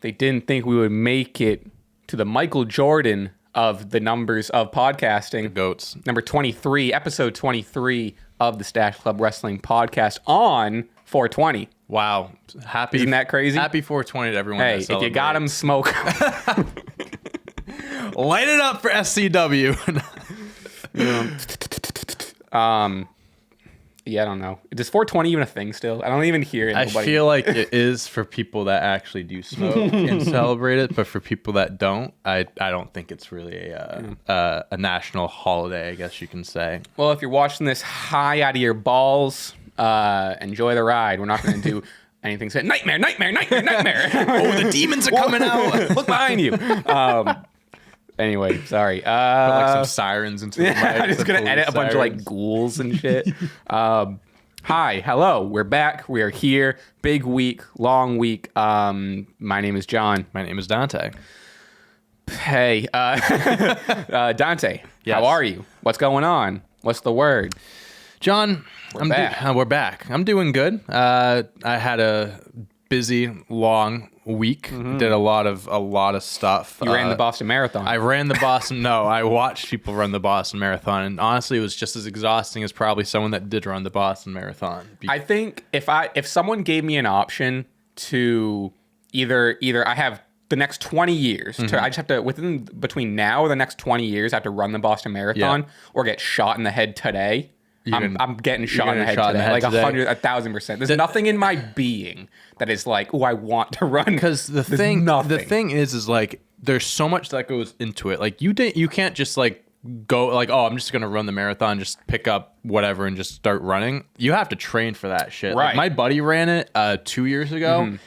They didn't think we would make it to the Michael Jordan of the numbers of podcasting. The GOATs. Number 23, episode 23 of the Stache Club Wrestling Podcast on 420. Wow. Isn't that crazy? Happy 420 to everyone. Hey, if you got them, smoke 'em. Light it up for SCW. Yeah, I don't know. Is 420 even a thing still? I don't even hear it. I feel like it is for people that actually do smoke and celebrate it, but for people that don't, I don't think it's really a national holiday, I guess you can say. Well, if you're watching this high out of your balls, enjoy the ride. We're not going to do anything. Say nightmare. Oh, the demons are coming out. Look behind you. Anyway, sorry. Put like some sirens into the mic. I'm just going to edit a bunch of like ghouls and shit. Hi, hello. We're back. We are here. Big week, long week. My name is John. My name is Dante. Hey, Dante, Yes. How are you? What's going on? What's the word? John, We're we're back. I'm doing good. I had a busy, long week. Did a lot of stuff. You ran the Boston Marathon. I ran the Boston. No, I watched people run the Boston Marathon, and honestly, it was just as exhausting as probably someone that did run the Boston Marathon. I think if someone gave me an option to either I have the next 20 years, I just have to between now or the next 20 years, I have to run the Boston Marathon or get shot in the head today. I'm getting shot in the head today, like 1,000%. There's nothing in my being that is like, oh, I want to run. Because the thing is like, there's so much that goes into it. Like you can't just like go like, oh, I'm just gonna run the marathon, just pick up whatever and just start running. You have to train for that shit. Right. Like, my buddy ran it 2 years ago, and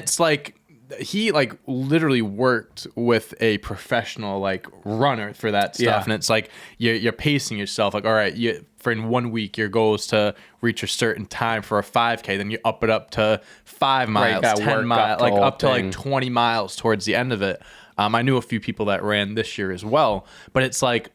it's like, he like literally worked with a professional like runner for that stuff, and it's like you're pacing yourself. Like, all right, for in 1 week your goal is to reach a certain time for a 5K, then you up it up to 5 miles, 10 miles, like up to like 20 miles towards the end of it. I knew a few people that ran this year as well, but it's like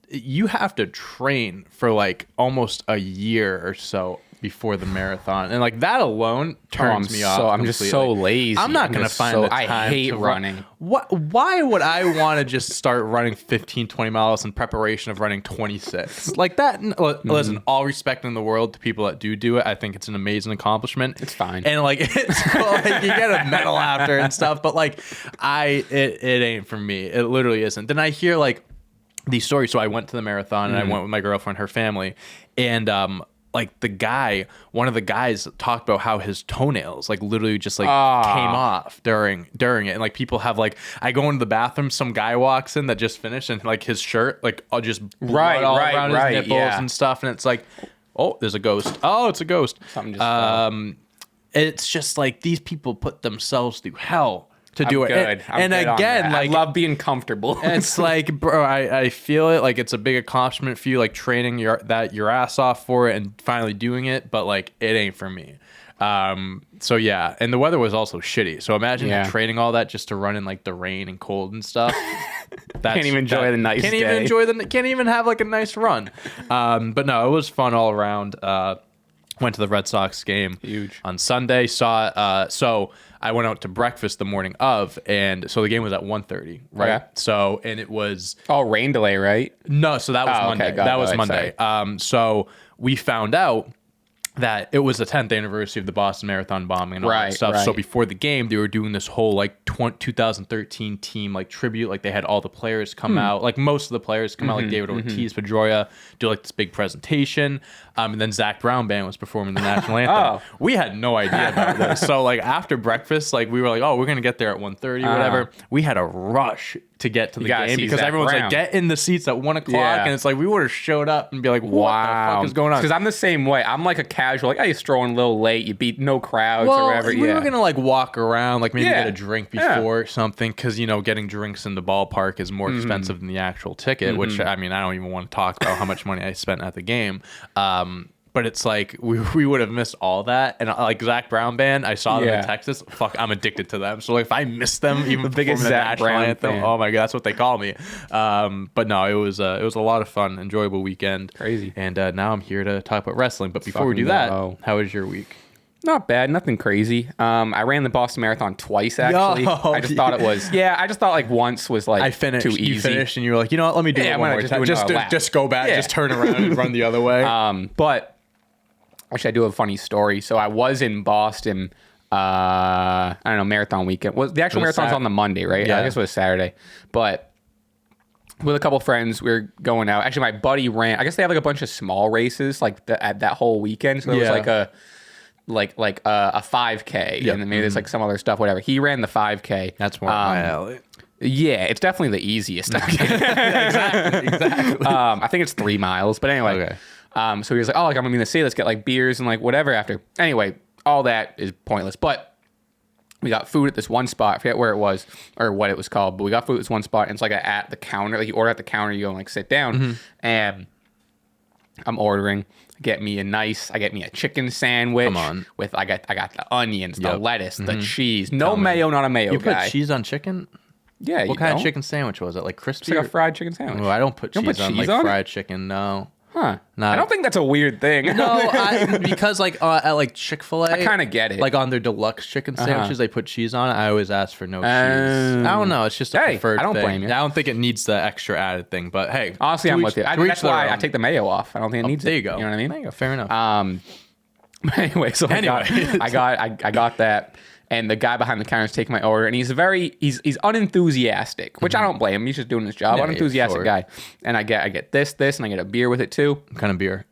you have to train for like almost a year or so before the marathon, and like that alone turns me off. So I'm just so lazy. I'm not gonna find the time. I hate running. Why would I want to just start running 15, 20 miles in preparation of running 26? Like that. Listen, all respect in the world to people that do it. I think it's an amazing accomplishment. It's fine, and like it's cool, like you get a medal after and stuff. But like it ain't for me. It literally isn't. Then I hear like these stories. So I went to the marathon and I went with my girlfriend, her family, and like one of the guys talked about how his toenails like literally just like came off during it, and like people have like, I go into the bathroom, some guy walks in that just finished, and like his shirt like all just blood all around his nipples and stuff, and it's like, oh, there's a ghost. Oh, it's a ghost. Something just it's just like these people put themselves through hell to do it. Good. And again, like, I love being comfortable. It's like, bro, I feel it. Like, it's a big accomplishment for you, like training your ass off for it and finally doing it. But like, it ain't for me. So yeah, and the weather was also shitty. So imagine training all that just to run in like the rain and cold and stuff. Can't even enjoy the nice day. Can't even have like a nice run. But no, it was fun all around. Went to the Red Sox game. Huge. On Sunday. So I went out to breakfast the morning of, and so the game was at 1:30, right? Okay. So, and it was... Oh, rain delay, right? No, so that was Monday. Okay, that was Monday. So we found out that it was the 10th anniversary of the Boston Marathon bombing and all that stuff. Right. So before the game, they were doing this whole like 2013 team like tribute. Like they had all the players come out, like most of the players come out, like David Ortiz, Pedroia, do like this big presentation. And then Zach Brown Band was performing the national anthem. We had no idea about this. So like after breakfast, like we were like, oh, we're gonna get there at 1:30 or whatever. We had a rush to get to the game because everyone's like, get in the seats at 1 o'clock, and it's like we would have showed up and be like, what the fuck is going on? Because I'm the same way. I'm like a casual, like, you strolling a little late, you beat no crowds or whatever. We were gonna like walk around, like maybe get a drink before or something, because getting drinks in the ballpark is more expensive than the actual ticket. Which I mean, I don't even want to talk about how much money I spent at the game. But it's like we would have missed all that, and like Zach Brown Band, I saw them in Texas. Fuck, I'm addicted to them. So like, if I miss them, even the biggest Zach Brown anthem, fan. oh my god, that's what they call me. But no, it was a lot of fun, enjoyable weekend. Crazy. And now I'm here to talk about wrestling. But before we do that, how was your week? Not bad, nothing crazy. I ran the Boston Marathon twice, actually. I just thought it was, I just thought like once was like I finished, too easy. You finished and you were like, you know what, let me do it one more time. Just go back, just turn around and run the other way. But actually, I do have a funny story. So I was in Boston, I don't know, marathon weekend. The actual marathon's on the Monday, right? Yeah. I guess it was Saturday. But with a couple friends, we were going out. Actually, my buddy ran, I guess they have like a bunch of small races like at that whole weekend. So there was like a 5K, and then maybe there's like some other stuff, whatever. He ran the 5K. That's more my alley. Yeah, it's definitely the easiest. Exactly. I think it's 3 miles, but anyway. Okay. So he was like, oh, like I'm gonna be in the city. Let's get like beers and like whatever after. Anyway, all that is pointless. But we got food at this one spot. I forget where it was or what it was called, but we got food at this one spot, and it's like at the counter. Like you order at the counter, you go and like sit down, and I'm ordering. I get me a chicken sandwich. Come on. With I got the onions, the lettuce, the cheese. No mayo, not a mayo You guy. put cheese on chicken? Yeah. What kind of chicken sandwich was it? Like crispy? It's like a fried chicken sandwich. Oh, I don't put cheese on like on fried chicken. No. Huh. No. I don't think that's a weird thing. No, because like at like Chick-fil-A, I kind of get it. like on their deluxe chicken sandwiches, they put cheese on it. I always ask for no cheese. I don't know. It's just a preferred I don't thing. blame you. I don't think it needs the extra added thing. But hey, honestly, I'm with you. That's why I take take the mayo off. I don't think it needs there it. you go. You know what I mean? There you go. Fair enough. But anyway, so I got that, and the guy behind the counter is taking my order, and he's unenthusiastic, which I don't blame him. He's just doing his job. Yeah, Unenthusiastic guy, and I get this, and I get a beer with it too. What kind of beer?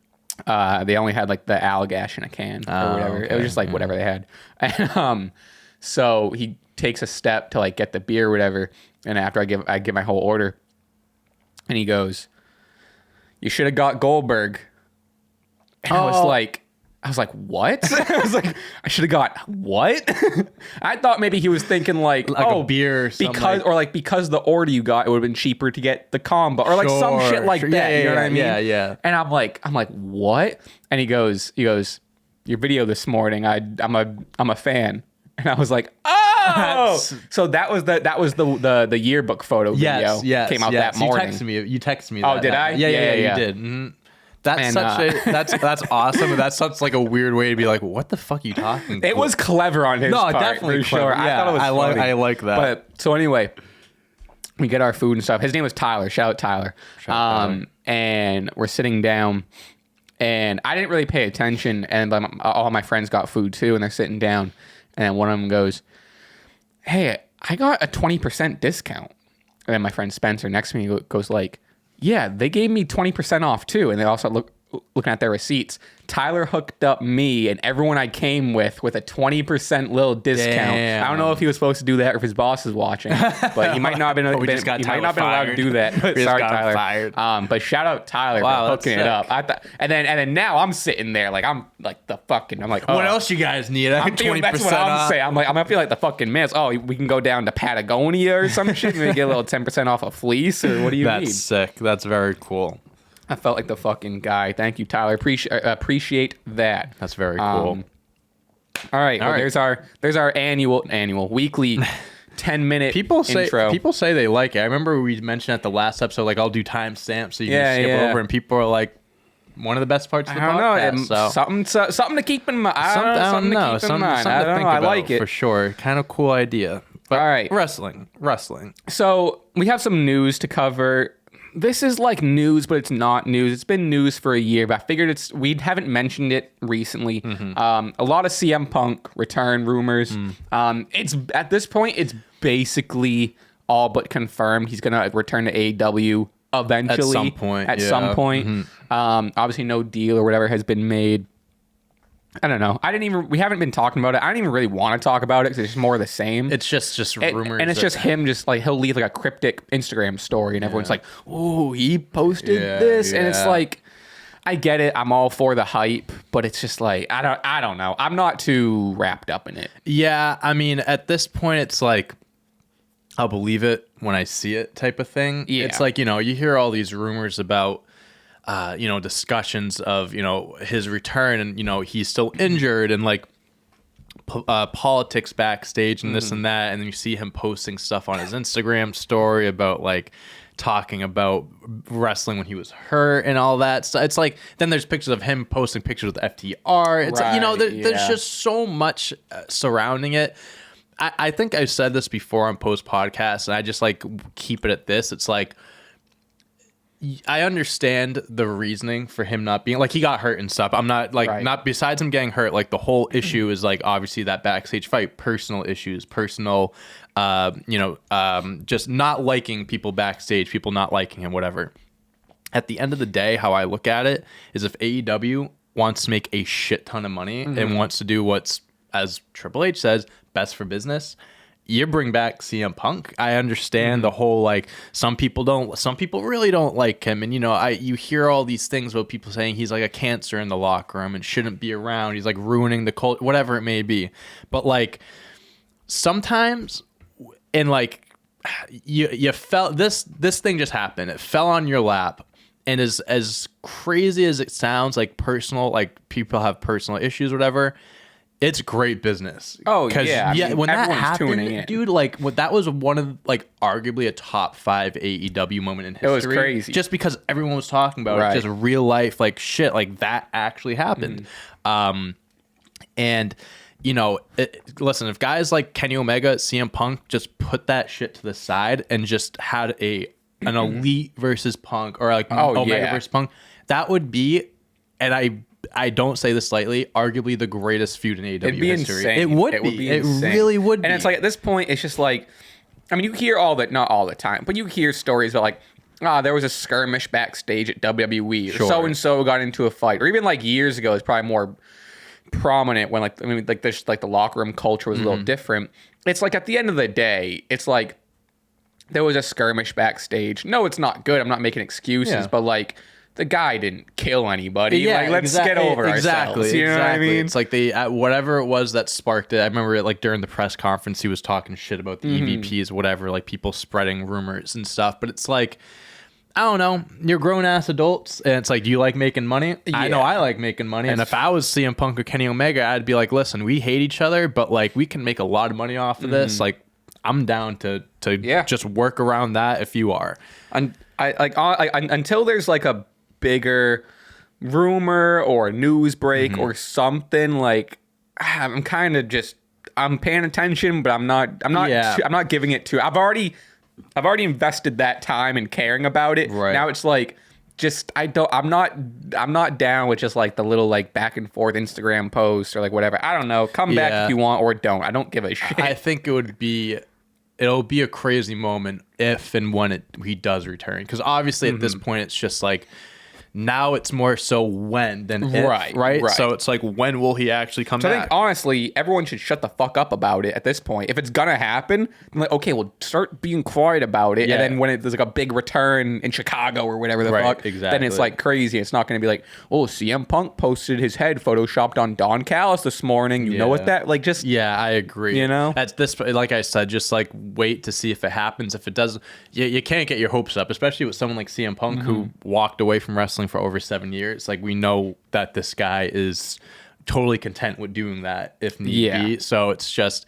They only had like the Allagash in a can or whatever. Okay. It was just like whatever they had, and so he takes a step to like get the beer or whatever, and after I give my whole order, and he goes, "You should have got Goldberg." And I was like, what? I was like, I should have got what? I thought maybe he was thinking like a beer or because the order you got, it would have been cheaper to get the combo or like some shit like that. Yeah, you know what I mean? Yeah. And I'm like, what? And he goes, your video this morning, I'm a fan. And I was like, oh, so that was the yearbook photo video. Yes, came out that morning. You texted me. Oh, did I? Yeah, you did. Mm-hmm. That's that's awesome. That's such like a weird way to be like, what the fuck are you talking about? It was clever on his part. No, definitely for sure. Yeah, I thought it was funny. I like that. But so anyway, we get our food and stuff. His name was Tyler. Shout out Tyler. And we're sitting down, and I didn't really pay attention. And all my friends got food too, and they're sitting down. And then one of them goes, "Hey, I got a 20% discount." And then my friend Spencer next to me goes like, "Yeah, they gave me 20% off too." And they also looking at their receipts. Tyler hooked up me and everyone I came with a 20% little discount. Damn. I don't know if he was supposed to do that or if his boss is watching, but he might not have been, allowed to do that. Sorry, Tyler. Fired. But shout out Tyler for hooking it up. And then now I'm sitting there like I'm like what else you guys need? I that's what I'm saying. I'm gonna feel like the fucking mess. Oh, we can go down to Patagonia or some shit and get a little 10% off a fleece, or what do you need? That's sick. That's very cool. I felt like the fucking guy. Thank you, Tyler. Appreciate that. That's very cool. All right. There's our annual weekly 10-minute intro. People say they like it. I remember we mentioned at the last episode, like I'll do timestamps so you can skip over, and people are like, one of the best parts of the podcast. Something to keep in mind. Something to keep in mind. I don't know. I like it for sure. Kind of cool idea. But all right, wrestling. So we have some news to cover. This is like news, but it's not news. It's been news for a year, but I figured we haven't mentioned it recently. A lot of CM Punk return rumors. It's at this point, it's basically all but confirmed he's gonna return to AEW eventually. At some point. Obviously, no deal or whatever has been made. I don't know. We haven't been talking about it. I don't even really want to talk about it because it's just more of the same. It's just rumors. And it's just him he'll leave like a cryptic Instagram story and everyone's like, "Oh, he posted this." And it's like, I get it. I'm all for the hype, but it's just like, I don't know. I'm not too wrapped up in it. Yeah. I mean, at this point, it's like, I'll believe it when I see it type of thing. Yeah. It's like, you hear all these rumors about, discussions of, his return and, he's still injured and like politics backstage and this and that. And then you see him posting stuff on his Instagram story about like talking about wrestling when he was hurt and all that. So it's like, then there's pictures of him posting pictures with FTR. It's like, you know, there's just so much surrounding it. I think I've said this before on post podcast, and I just like keep it at this. It's like, I understand the reasoning for him not being like, he got hurt and stuff. I'm not like, not besides him getting hurt, like the whole issue is like obviously that backstage fight, personal issues, personal, just not liking people backstage, people not liking him, whatever. At the end of the day, how I look at it is if AEW wants to make a shit ton of money and wants to do what's, as Triple H says, best for business, you bring back CM Punk. I understand the whole, like, some people really don't like him. And, you know, you hear all these things about people saying he's like a cancer in the locker room and shouldn't be around. He's like ruining the cult, whatever it may be. But like sometimes, and like you felt this thing just happened. It fell on your lap. And as crazy as it sounds, like personal, like people have personal issues, whatever, it's great business. Oh, yeah. Yeah, when that happened, dude, like that was one of like arguably a top 5 AEW moment in history. It was crazy. Just because everyone was talking about it, just real life, like shit, like that actually happened. And you know, listen, if guys like Kenny Omega, CM Punk just put that shit to the side and just had an Elite versus Punk, or like Omega versus Punk, that would be, and I don't say this lightly, arguably the greatest feud in AEW It'd be history. insane. It would be. It really would be. And it's like at this point, it's just like, I mean, you hear all that, not all the time, but you hear stories about like, there was a skirmish backstage at WWE, or so-and-so got into a fight, or even like years ago, it's probably more prominent when like, I mean, like this, like the locker room culture was a little different. It's like at the end of the day, it's like there was a skirmish backstage. No, it's not good. I'm not making excuses, but like, the guy didn't kill anybody. Yeah, like, let's get over ourselves. You know what I mean? It's like whatever it was that sparked it. I remember it, like during the press conference, he was talking shit about the EVPs, whatever, like people spreading rumors and stuff. But it's like, I don't know, you're grown ass adults, and it's like, do you like making money? Yeah. I know I like making money. And if I was CM Punk or Kenny Omega, I'd be like, listen, we hate each other, but like we can make a lot of money off of this. Like, I'm down to just work around that if you are. And until there's like a bigger rumor or news break or something, like I'm kind of just, I'm paying attention, but I'm not giving it to. I've already invested that time in caring about it. Right. Now it's like, just I'm not down with just like the little like back and forth Instagram posts or like whatever. I don't know. Come back if you want or don't. I don't give a shit. I think it'll be a crazy moment if and when he does return, because obviously at this point it's just like, now it's more so when than if, right? So it's like, when will he actually come back? I think, honestly, everyone should shut the fuck up about it at this point. If it's gonna happen, then like, okay, well, start being quiet about it. Yeah. And then when there's like a big return in Chicago or whatever the fuck, then it's like crazy. It's not gonna be like, oh, CM Punk posted his head photoshopped on Don Callis this morning. You know what that, like, just... Yeah, I agree. You know? That's this, like I said, just like wait to see if it happens. If it does, you can't get your hopes up, especially with someone like CM Punk who walked away from wrestling for over 7 years. Like, we know that this guy is totally content with doing that if need be. So it's just,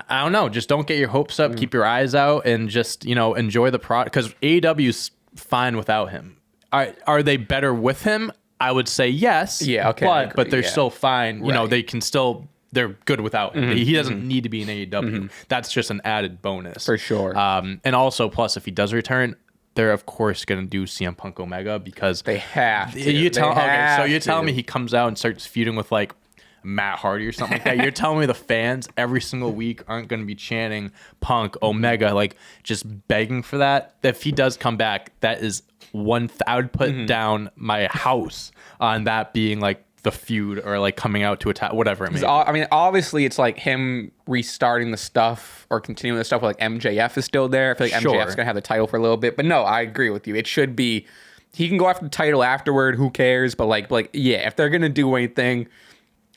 I don't know, just don't get your hopes up, keep your eyes out, and just, you know, enjoy the product, because AEW's fine without him. Are they better with him? I would say yes. Yeah, okay. But they're still fine. You know, they can still, they're good without him. He doesn't need to be in AEW. That's just an added bonus. For sure. And also, plus, if he does return, they're of course going to do CM Punk Omega, because they have to. You're telling me he comes out and starts feuding with like Matt Hardy or something like that? You're telling me the fans every single week aren't going to be chanting Punk Omega, like just begging for that? If he does come back, that is I would put down my house on that being like the feud, or like coming out to attack, whatever it may be. I mean, obviously it's like him restarting the stuff or continuing the stuff with like MJF is still there. I feel like MJF's gonna have the title for a little bit, but no, I agree with you. It should be, he can go after the title afterward, who cares? But like yeah, if they're gonna do anything,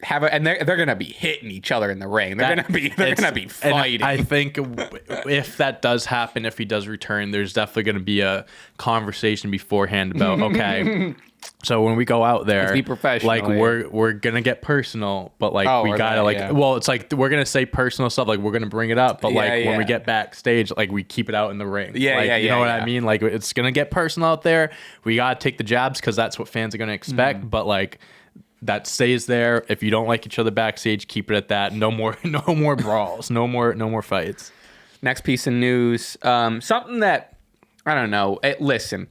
and they're gonna be hitting each other in the ring. They're gonna be fighting. I think if that does happen, if he does return, there's definitely gonna be a conversation beforehand about, okay, So when we go out there, Let's be professional, like we're gonna get personal, but like we gotta well, it's like we're gonna say personal stuff, like we're gonna bring it up, but when we get backstage, like we keep it out in the ring. You know what I mean? Like it's gonna get personal out there. We gotta take the jabs because that's what fans are gonna expect. But like that stays there. If you don't like each other backstage, keep it at that. No more brawls. No more fights. Next piece of news. Something that I don't know. Listen.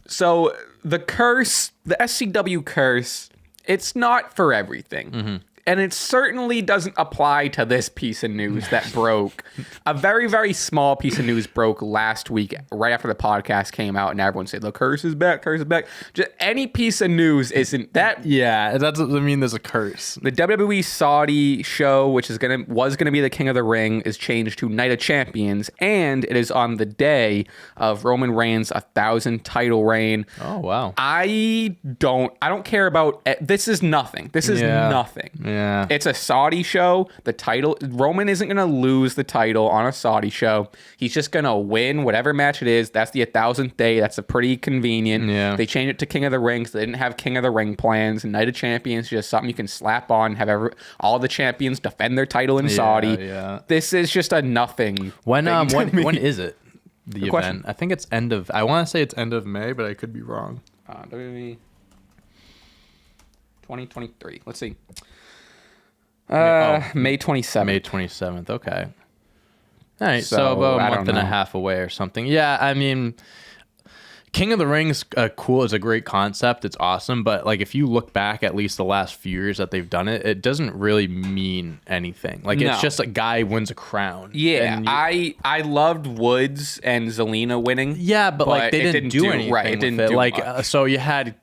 So the curse, the SCW curse, it's not for everything. And it certainly doesn't apply to this piece of news that broke. A very, very small piece of news broke last week, right after the podcast came out, and everyone said, the curse is back, curse is back. Just any piece of news isn't that. Yeah, that doesn't mean there's a curse. The WWE Saudi show, which was gonna be the King of the Ring, is changed to Night of Champions, and it is on the day of Roman Reigns' 1,000 title reign. Oh wow! I don't care about. This is nothing. This is nothing. Yeah. It's a Saudi show. The title, Roman isn't going to lose the title on a Saudi show. He's just going to win whatever match it is. That's the 1,000th day. That's a pretty convenient. Yeah. They changed it to King of the Ring, so they didn't have King of the Ring plans. Night of Champions is just something you can slap on, have all the champions defend their title in Saudi. Yeah. This is just a nothing. When is it? The event? Question. I think it's I want to say it's end of May, but I could be wrong. WWE 2023. Let's see. May 27th. May 27th. Okay. All right. So about a month and a half away or something. Yeah. I mean, King of the Ring's cool. It's a great concept. It's awesome. But like, if you look back at least the last few years that they've done it, it doesn't really mean anything. Like it's just a guy wins a crown. Yeah. I loved Woods and Zelina winning. Yeah, but like they didn't do anything. Right. It didn't do much. So you had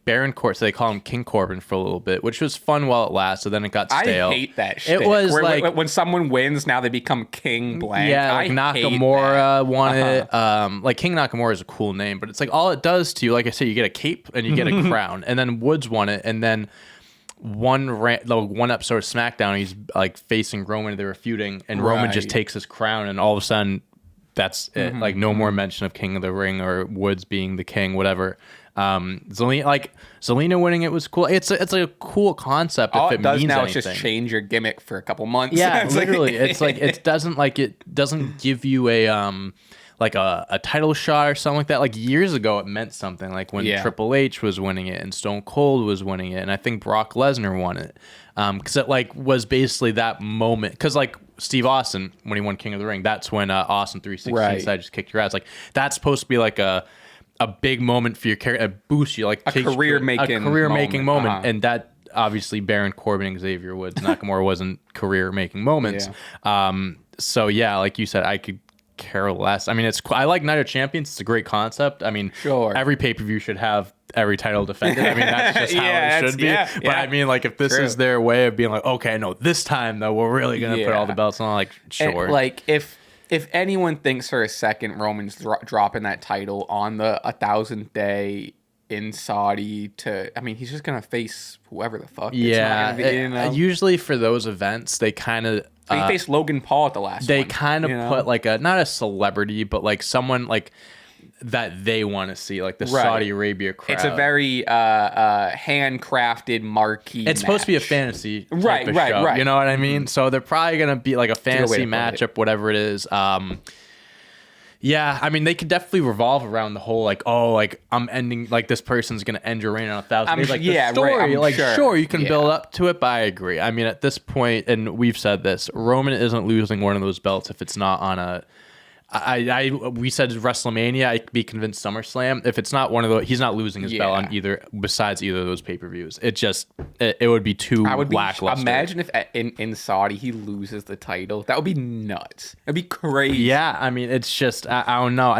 Baron Corbin. So they call him King Corbin for a little bit, which was fun while it lasted. Then it got stale. I hate that shit. It was like when someone wins, now they become King Blank. Yeah, like Nakamura won it. Like King Nakamura is a cool name, but it's like all it does to you, like I said, you get a cape and you get a crown, and then Woods won it, and then one episode of SmackDown, he's like facing Roman, they were feuding, and Roman just takes his crown, and all of a sudden, that's it. Like no more mention of King of the Ring or Woods being the king, whatever. Zelina winning it was cool. It's like a cool concept. All if it does means now anything. is just change your gimmick for a couple months. Yeah, literally. It's like it doesn't give you a like a title shot or something like that. Like years ago, it meant something. Like when Triple H was winning it and Stone Cold was winning it, and I think Brock Lesnar won it, because it like was basically that moment. Because like Steve Austin, when he won King of the Ring, that's when Austin 316 said just kicked your ass. Like that's supposed to be like a big moment for your career, a boost you, like a career making moment, and that obviously Baron Corbin and Xavier Woods, Nakamura wasn't career making moments. So yeah, like you said, I could care less. I mean, I like Night of Champions. It's a great concept. I mean, every pay-per-view should have every title defended. I mean, that's just how it should be. But I mean, like, if this is their way of being like, okay, no, this time though, we're really gonna put all the belts on. Like, sure. And, like, if anyone thinks for a second Roman's dropping that title on the 1,000th day in Saudi I mean, he's just gonna face whoever the fuck. Yeah. Usually for those events, they kind of. He faced Logan Paul at the last one. They kind of put like not a celebrity, but like someone like that they want to see, like the Saudi Arabia crowd. It's a very handcrafted marquee. It's supposed to be a fantasy type of show. You know what I mean? So they're probably gonna be like a fantasy matchup, whatever it is. Yeah, I mean, they could definitely revolve around the whole, like, oh, like, I'm ending, like, this person's going to end your reign on 1,000 days. Like, the story, like, sure, you can build up to it, but I agree. I mean, at this point, and we've said this, Roman isn't losing one of those belts if it's not on a, we said WrestleMania, I'd be convinced SummerSlam. If it's not one of those, he's not losing his belt on besides either of those pay-per-views. It just, it would be too lackluster. Imagine if in Saudi he loses the title. That would be nuts. It'd be crazy. Yeah, I mean, it's just, I don't know.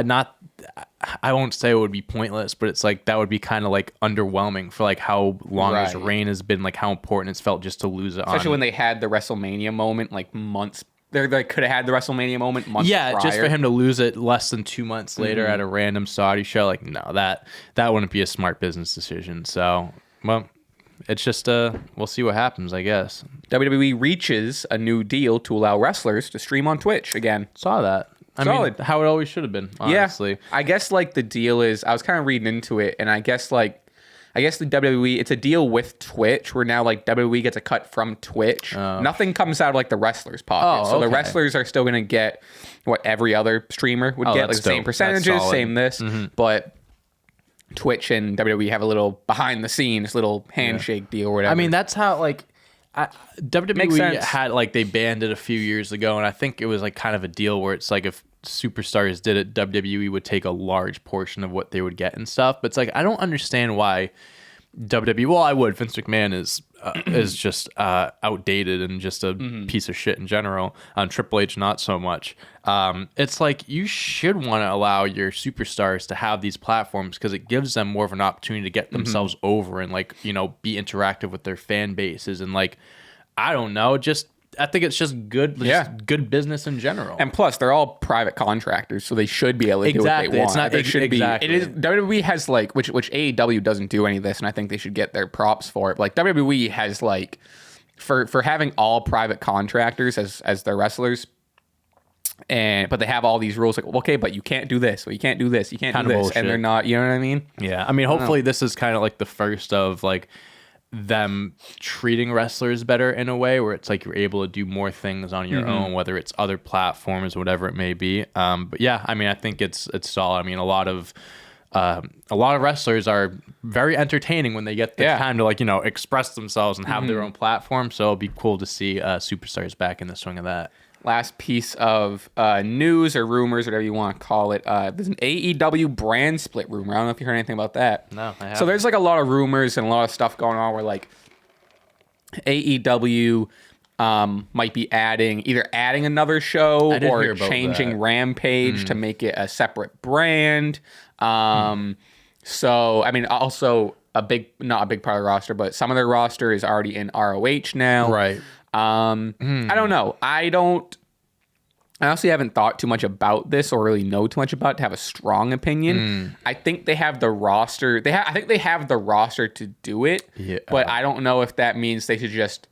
I won't say it would be pointless, but it's like, that would be kind of like underwhelming for like how long his reign has been, like how important it's felt just to lose it. Especially when they had the WrestleMania moment like months They could have had the WrestleMania moment months prior. Just for him to lose it less than 2 months later at a random Saudi show, like, no, that wouldn't be a smart business decision. So, well, it's just, we'll see what happens, I guess. WWE reaches a new deal to allow wrestlers to stream on Twitch again. Saw that. I mean, how it always should have been, honestly. Yeah, I guess, like, the deal is, I was kind of reading into it, and I guess, like, I guess the WWE, it's a deal with Twitch where now like WWE gets a cut from Twitch. Nothing comes out of like the wrestlers' pocket. So the wrestlers are still going to get what every other streamer would get, like the same percentages, same this. But Twitch and WWE have a little behind the scenes little handshake deal or whatever. I mean, that's how like WWE had like they banned it a few years ago, and I think it was like kind of a deal where it's like if superstars did it, WWE would take a large portion of what they would get and stuff. But it's like I don't understand why WWE. Well, I would. Vince McMahon is just outdated and just a piece of shit in general. Triple H, not so much. It's like you should want to allow your superstars to have these platforms because it gives them more of an opportunity to get themselves over and like, you know, be interactive with their fan bases and like, I don't know, I think it's just good, good business in general. And plus, they're all private contractors, so they should be able to do what they want. It's not, it should be. It is WWE has like which AEW doesn't do any of this, and I think they should get their props for it. Like WWE has like for having all private contractors as their wrestlers, but they have all these rules like okay, but you can't do this, or you can't do this, you can't do this, bullshit. And they're not. You know what I mean? Yeah, I mean, hopefully this is kind of like the first of like them treating wrestlers better in a way where it's like you're able to do more things on your own, whether it's other platforms, whatever it may be. But yeah, I mean, I think it's solid. I mean, a lot of wrestlers are very entertaining when they get the time to like, you know, express themselves and have their own platform. So it'll be cool to see superstars back in the swing of that. Last piece of news or rumors, whatever you want to call it. There's an AEW brand split rumor. I don't know if you heard anything about that. No, I haven't. So there's like a lot of rumors and a lot of stuff going on where like AEW might be either adding another show or changing Rampage to make it a separate brand. So, I mean, also not a big part of the roster, but some of their roster is already in ROH now. Right. I don't know. I honestly haven't thought too much about this or really know too much about it to have a strong opinion. I think they have the roster. I think they have the roster to do it. Yeah. But I don't know if that means they should just.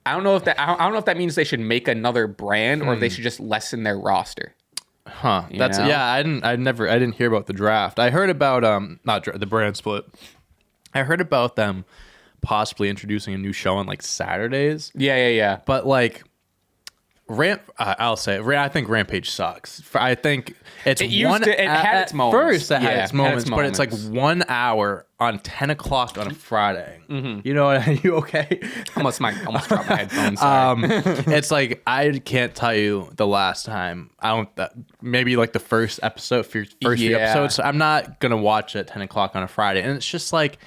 I don't know if that means they should make another brand or if they should just lessen their roster. Huh. That's I didn't hear about the draft. I heard about the brand split. I heard about them possibly introducing a new show on like Saturdays. Yeah. But like I'll say I think Rampage sucks. I think it had its moments. First it had its moments, but it's like 1 hour on 10 o'clock on a Friday. You know, are you okay? almost dropped my headphones. It's like I can't tell you the last time. Maybe like the first few episodes. I'm not gonna watch it at 10 o'clock on a Friday, and it's just like.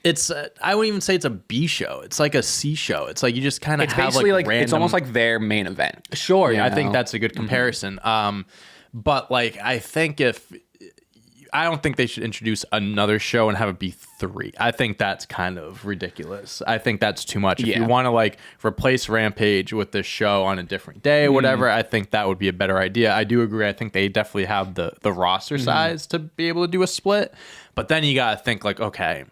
I wouldn't even say it's a B show. It's like a C show. It's like you just kind of have basically like random... It's almost like their main event. Sure, I think that's a good comparison. But like I don't think they should introduce another show and have it be 3. I think that's kind of ridiculous. I think that's too much. If you want to like replace Rampage with this show on a different day, whatever, I think that would be a better idea. I do agree. I think they definitely have the roster size to be able to do a split. But then you got to think like, okay,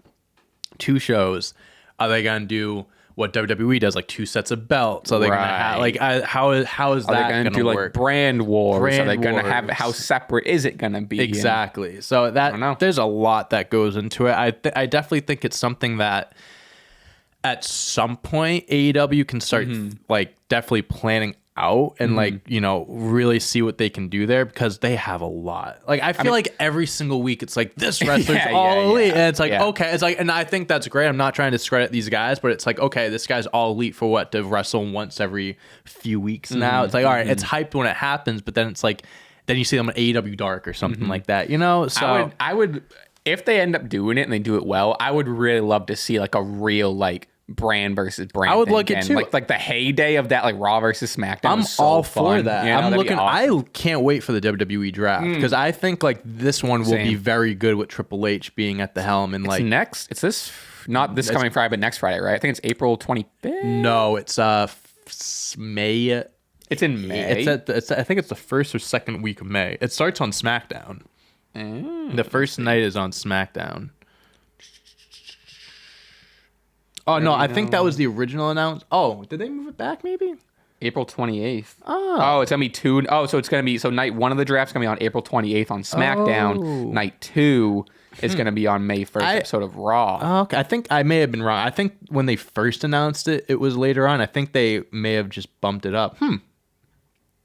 2 shows. Are they going to do what WWE does, like 2 sets of belts? Are they going to have, like, how is that going to do work? Like brand wars? Are they going to have, how separate is it going to be? Exactly. So there's a lot that goes into it. I definitely think it's something that at some point AEW can start like definitely planning out and like, you know, really see what they can do there because they have a lot. Like I feel like every single week it's like this wrestler's all elite and it's like okay, it's like, and I think that's great. I'm not trying to discredit these guys, but it's like okay, this guy's all elite for what, to wrestle once every few weeks now. It's like all right, it's hyped when it happens, but then it's like then you see them on AEW Dark or something like that, you know? So I would if they end up doing it and they do it well, I would really love to see like a real like brand versus brand. I would look at too. Like the heyday of that, like Raw versus SmackDown. I'm was so all fun. for that. You know, I'm looking. awesome. I can't wait for the WWE draft because I think like this one will be very good with Triple H being at the helm and like next. It's this not this coming Friday, but next Friday, right? I think it's April 25th. No, it's May. It's in May. I think it's the first or second week of May. It starts on SmackDown. The first night is on SmackDown. Oh, no, I think that was the original announcement. Oh, did they move it back maybe? April 28th. Oh, it's going to be two. Oh, so it's going to be, so night 1 of the draft's going to be on April 28th on SmackDown. Oh. Night 2 is going to be on May 1st episode of Raw. Oh, okay. I think I may have been wrong. I think when they first announced it, it was later on. I think they may have just bumped it up.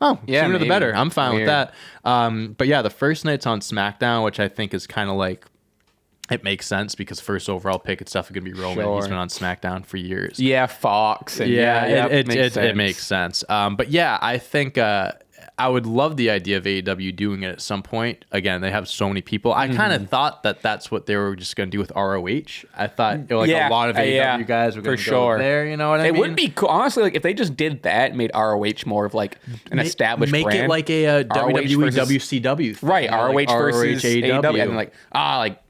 Oh, yeah, sooner the better. I'm fine with that. But yeah, the first night's on SmackDown, which I think is kind of like, it makes sense because first overall pick, it's definitely going to be Roman. Sure. He's been on SmackDown for years. Yeah, Fox. And it makes sense. But yeah, I think I would love the idea of AEW doing it at some point. Again, they have so many people. I kind of thought that that's what they were just going to do with ROH. I thought a lot of AEW guys were going to go there. You know what I mean? It would be cool. Honestly, like if they just did that and made ROH more of like an established brand. Make it like a WWE WCW thing. Right, ROH versus AEW. And like,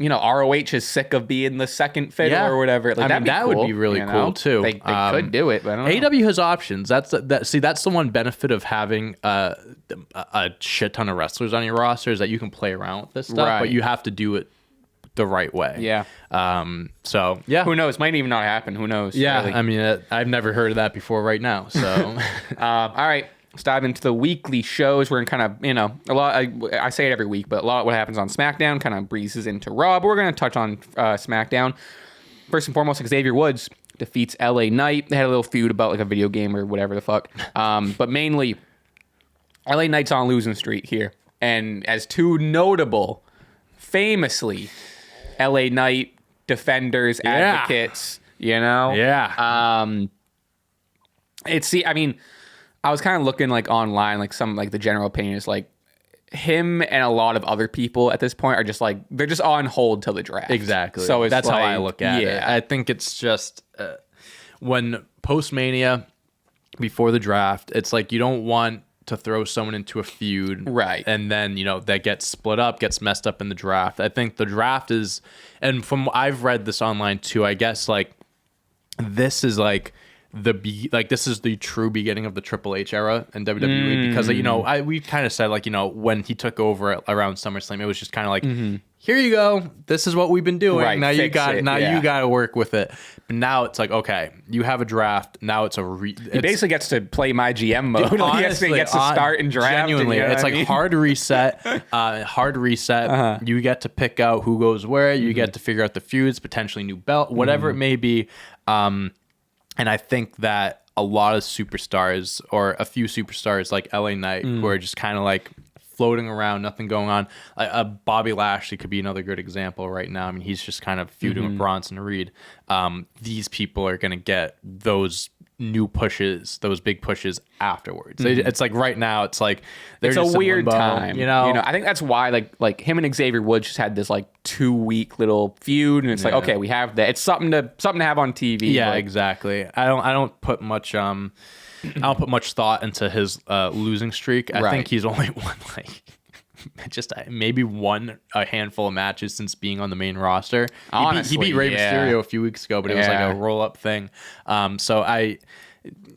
ROH is sick of being the second fiddle or whatever. Like, that would be really cool too. They could do it, but I don't know. AEW has options. That's the one benefit of having a shit ton of wrestlers on your roster is that you can play around with this stuff, but you have to do it the right way. Yeah. So yeah, who knows? Might even not happen. Who knows? Yeah. Really. I mean, I've never heard of that before right now. So, all right. Let's dive into the weekly shows. We're in kind of, a lot. I say it every week, but a lot of what happens on SmackDown kind of breezes into Raw. But we're going to touch on SmackDown. First and foremost, Xavier Woods defeats LA Knight. They had a little feud about like a video game or whatever the fuck. But mainly, LA Knight's on a losing streak here. And as two notable, famously, LA Knight defenders, advocates, Yeah. I was kind of looking like online, like some like the general opinion is like him and a lot of other people at this point are just like, they're just on hold till the draft. Exactly. So that's like, how I look at it. I think it's just when post-Mania, before the draft, it's like you don't want to throw someone into a feud, right? And then that gets split up, gets messed up in the draft. I think the draft is, and from I've read this online too, I guess like this is like this is the true beginning of the Triple H era in WWE because we kind of said like when he took over around SummerSlam, it was just kind of like here you go, this is what we've been doing. Right, now you got to work with it. But now it's like, okay, you have a draft. Now it's he basically gets to play my GM mode. Honestly, he gets to start and draft. Genuinely, it's like hard reset. You get to pick out who goes where. You get to figure out the feuds, potentially new belt, whatever it may be. And I think that a lot of superstars or a few superstars like LA Knight who are just kind of like floating around, nothing going on. Bobby Lashley could be another good example right now. I mean, he's just kind of feuding with Bronson Reed. These people are going to get those new pushes, those big pushes afterwards. It's like right now, it's like it's a weird time. I think that's why like him and Xavier Woods just had this like 2-week little feud, and it's like, okay, we have that. It's something to have on TV. Yeah, exactly. I don't put much thought into his losing streak. I think he's only won like just maybe won a handful of matches since being on the main roster. Honestly, he beat Rey Mysterio a few weeks ago, but it was like a roll-up thing.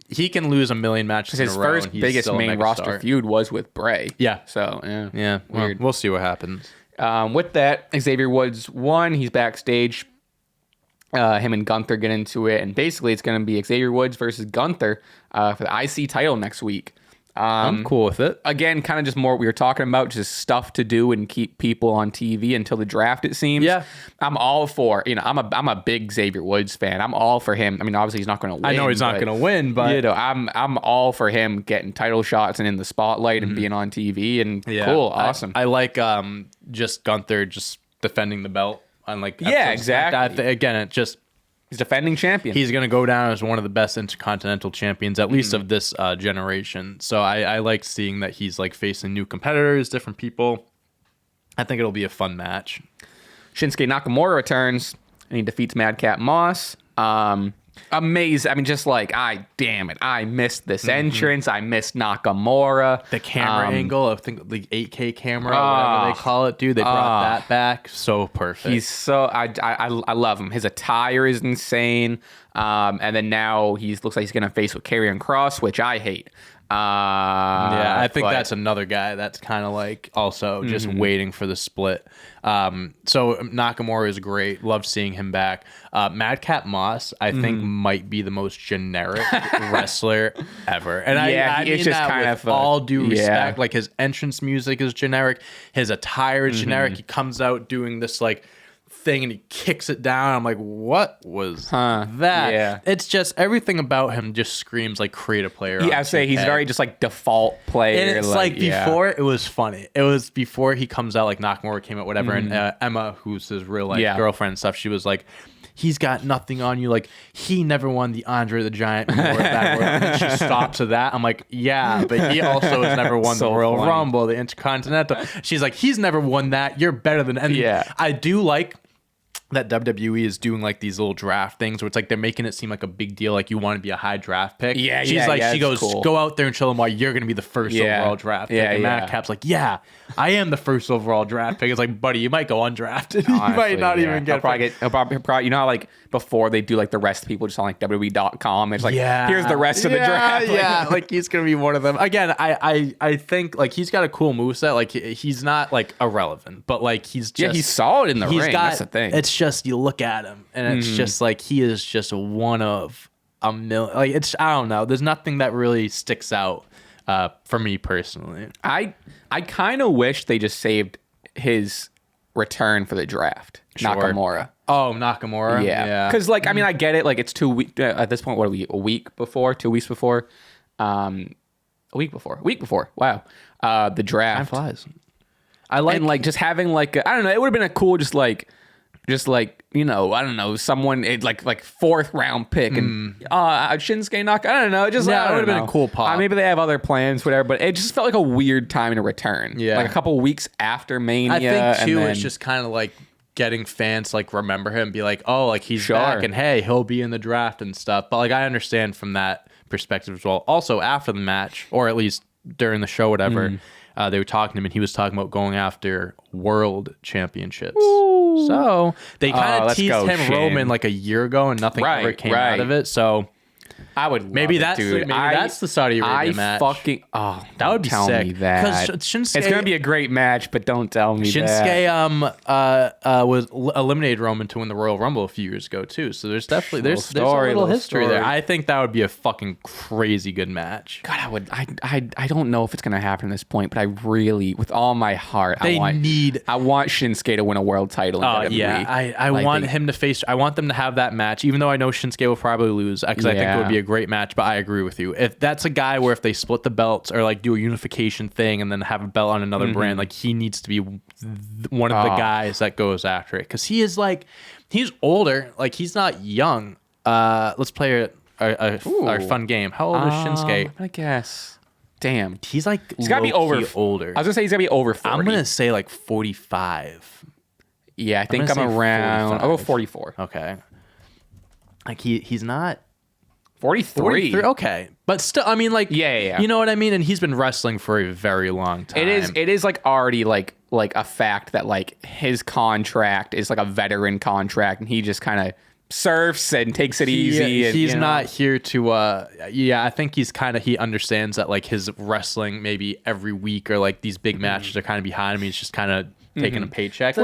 He can lose a million matches in a row. His first biggest main roster feud was with Bray. Yeah. So, yeah. Weird. We'll see what happens. With that, Xavier Woods won. He's backstage. Him and Gunther get into it, and basically it's going to be Xavier Woods versus Gunther for the IC title next week. I'm cool with it. Again, kind of just more what we were talking about, just stuff to do and keep people on TV until the draft, it seems. Yeah. I'm all for, I'm a big Xavier Woods fan. I'm all for him. I mean, obviously he's not going to win. I know he's not going to win, but I'm all for him getting title shots and in the spotlight and being on TV and cool, awesome. I like just Gunther just defending the belt on like exactly. Again, it just he's defending champion. He's going to go down as one of the best intercontinental champions, at least of this generation. So I like seeing that he's like facing new competitors, different people. I think it'll be a fun match. Shinsuke Nakamura returns and he defeats Madcap Moss. Amazing. I mean, just like, I missed this entrance. I missed Nakamura. The camera angle, I think the 8K camera, whatever they call it, dude. They brought that back. So perfect. He's so, I love him. His attire is insane. And then now looks like he's going to face with Karrion Kross, which I hate. Yeah, I think that's another guy that's kind of like also just waiting for the split. So Nakamura is great. Love seeing him back. Madcap Moss, I think, might be the most generic wrestler ever. And I mean it's just that kind with of all due respect. Like his entrance music is generic. His attire is generic. He comes out doing this like thing and he kicks it down. I'm like, what was that? Yeah. It's just everything about him just screams like creative player. Yeah, I'd say he's very just like default player. And it's like before it was funny. It was before he comes out, like Nakamura came out, whatever. And Emma, who's his real life girlfriend and stuff, she was like, he's got nothing on you. Like, he never won the Andre the Giant Memorial Battle Royal. And she stops at that. I'm like, yeah, but he also has never won the Royal Rumble, the Intercontinental. She's like, he's never won that. You're better than any. I do like that WWE is doing like these little draft things where it's like they're making it seem like a big deal, like you want to be a high draft pick. She goes, cool. Go out there and show them why you're going to be the first overall draft pick. And Madcap's like, yeah, I am the first overall draft pick. It's like, buddy, you might go undrafted. You might not even get. He'll probably, you know how like before they do like the rest of people just on like WWE.com. It's like, here's the rest of the draft. Like he's going to be one of them. Again, I think like he's got a cool moveset. Like he's not like irrelevant, but like he's just he's solid in the ring. That's the thing. It's just you look at him and it's just like he is just one of a million. Like it's I don't know. There's nothing that really sticks out for me personally. I kind of wish they just saved his return for the draft. Nakamura. Oh, Nakamura. Yeah. Because like I mean I get it. Like it's 2 weeks at this point. What are we? A week before? 2 weeks before? A week before. Wow. The draft. Time flies. I like just having like I don't know. It would have been a cool just like you know, I don't know, someone like 4th round pick and Shinsuke Nakamura. I don't know, just it would have been a cool pop. Maybe they have other plans, whatever. But it just felt like a weird time to return. Yeah, like a couple weeks after Mania. I think too, it's just kind of like getting fans to like remember him, and be like, oh, like he's back, and hey, he'll be in the draft and stuff. But like I understand from that perspective as well. Also after the match, or at least during the show, whatever. They were talking to him, and he was talking about going after world championships. Ooh. So they kind of teased him Roman like a year ago, and nothing ever came out of it. So I would love maybe it, that's dude. That's the Saudi Arabia match. That would be sick. Because Shinsuke, it's gonna be a great match, but don't tell me Shinsuke was eliminated Roman to win the Royal Rumble a few years ago too. So there's definitely there's a little history there. I think that would be a fucking crazy good match. God, I don't know if it's gonna happen at this point, but I really, with all my heart, I want Shinsuke to win a world title. I want him to face. I want them to have that match, even though I know Shinsuke will probably lose because I think it would be a great match. But I agree with you. If that's a guy where if they split the belts or like do a unification thing and then have a belt on another brand, like he needs to be one of the guys that goes after it, because he is like, he's older, like he's not young. Let's play our fun game. How old is Shinsuke? I guess. Damn, he's like he's got to be older. I was gonna say he's gotta be over 40. I'm gonna say like 45. Yeah, I think I'm around. 45. I'll go 44. Okay. Like he's not 43. Okay, but still, I mean, like, yeah, you know what I mean. And he's been wrestling for a very long time. It is like already like a fact that like his contract is like a veteran contract, and he just kind of surfs and takes it easy. And, he's not here to. I think he understands that like his wrestling maybe every week or like these big matches are kind of behind him. He's just kind of taking a paycheck.